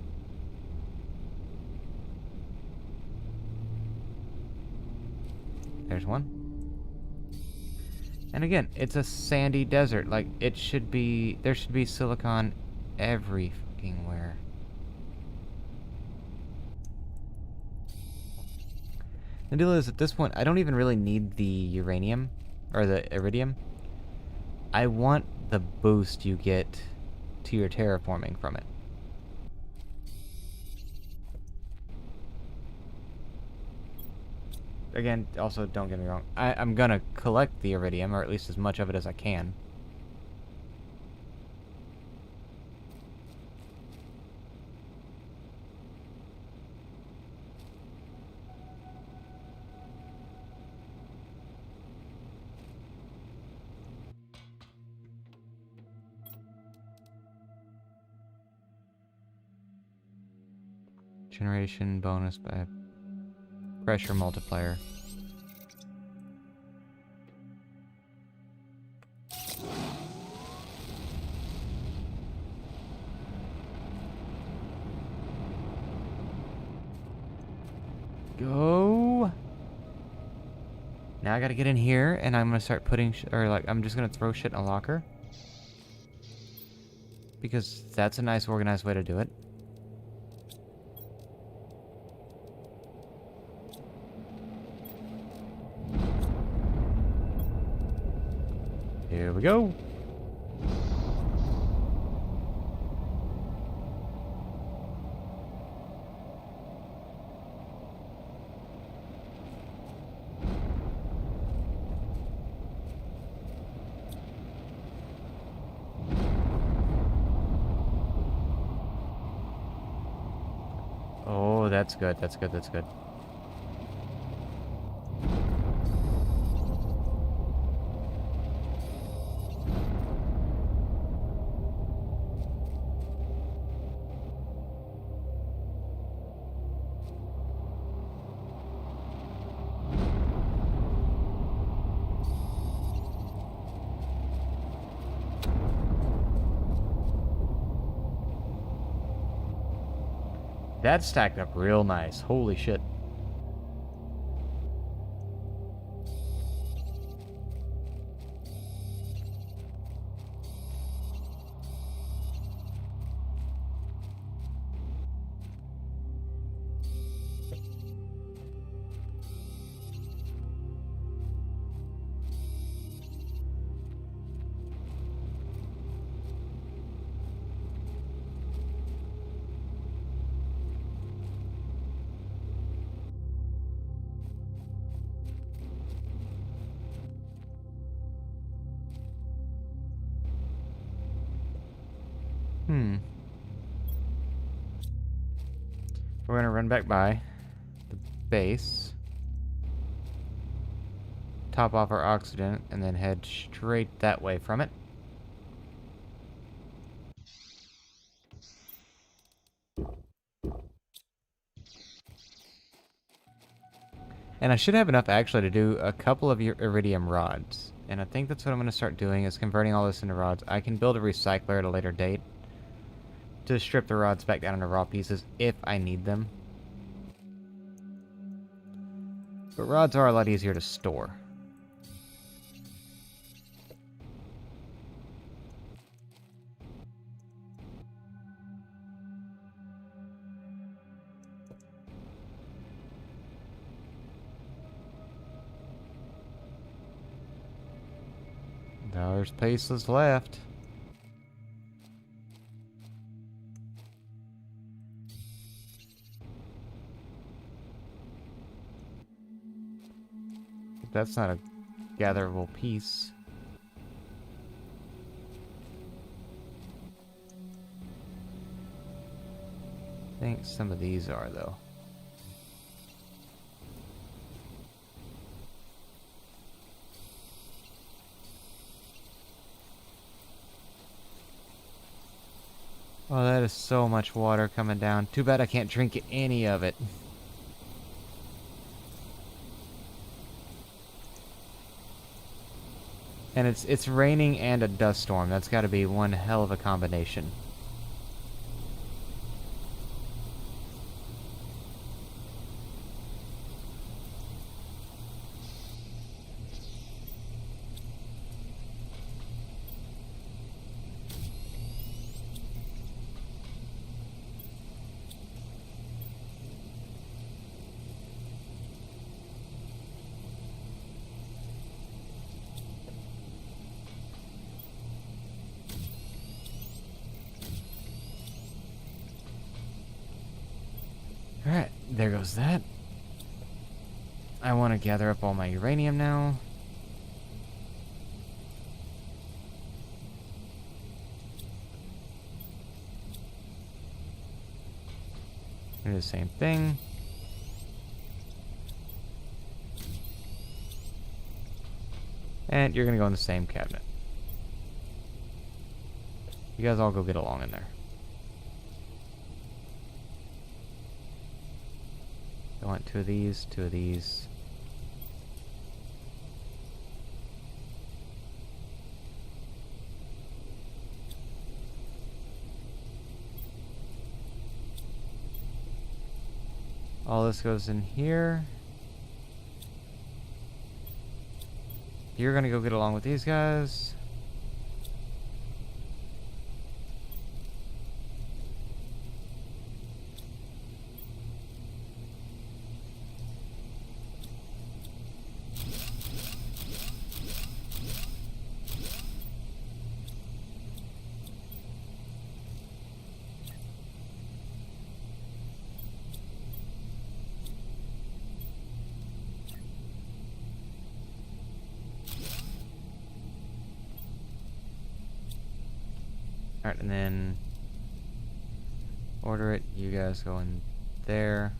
There's one. And again, it's a sandy desert. Like, there should be silicon every fucking where. The deal is, at this point, I don't even really need the uranium, or the iridium. I want the boost you get to your terraforming from it. Again, also, don't get me wrong, I'm gonna collect the iridium, or at least as much of it as I can. Generation bonus by pressure multiplier. Go. Now I gotta get in here, and I'm gonna start putting, I'm just gonna throw shit in a locker. Because that's a nice organized way to do it. Here we go. Oh, that's good. That's good. That's good. That stacked up real nice. Holy shit. We're gonna run back by the base, top off our oxygen, and then head straight that way from it. And I should have enough actually to do a couple of iridium rods. And I think that's what I'm going to start doing, is converting all this into rods. I can build a recycler at a later date to strip the rods back down into raw pieces if I need them. But rods are a lot easier to store. There's pieces left. That's not a gatherable piece. I think some of these are, though. Oh, that is so much water coming down. Too bad I can't drink any of it. And it's raining and a dust storm. That's got to be one hell of a combination. Alright, there goes that. I want to gather up all my uranium now. Do the same thing. And you're going to go in the same cabinet. You guys all go get along in there. I want two of these, two of these. All this goes in here. You're gonna go get along with these guys. Alright, and then order it. You guys go in there.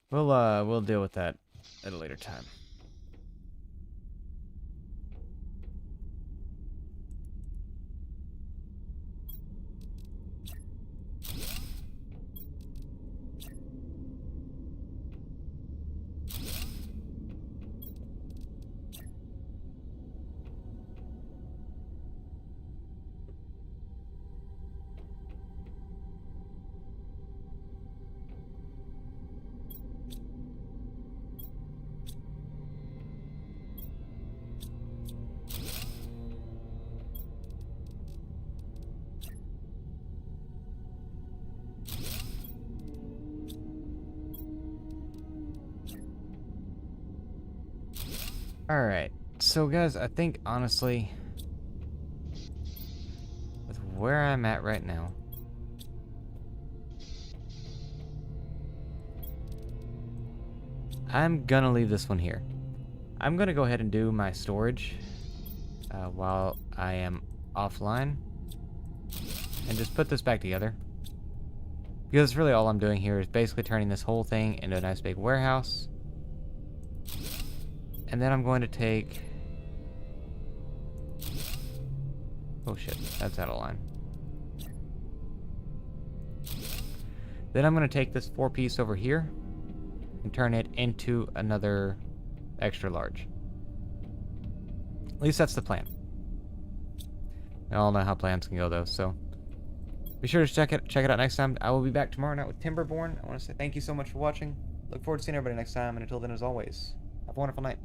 We'll deal with that at a later time. Alright, so guys, I think honestly, with where I'm at right now, I'm gonna leave this one here. I'm gonna go ahead and do my storage while I am offline and just put this back together. Because really all I'm doing here is basically turning this whole thing into a nice big warehouse. And then I'm going to take... Oh shit, that's out of line. Then I'm going to take this 4-piece over here and turn it into another extra large. At least that's the plan. We all know how plans can go, though, so be sure to check it out next time. I will be back tomorrow night with Timberborn. I want to say thank you so much for watching. Look forward to seeing everybody next time, and until then, as always, have a wonderful night.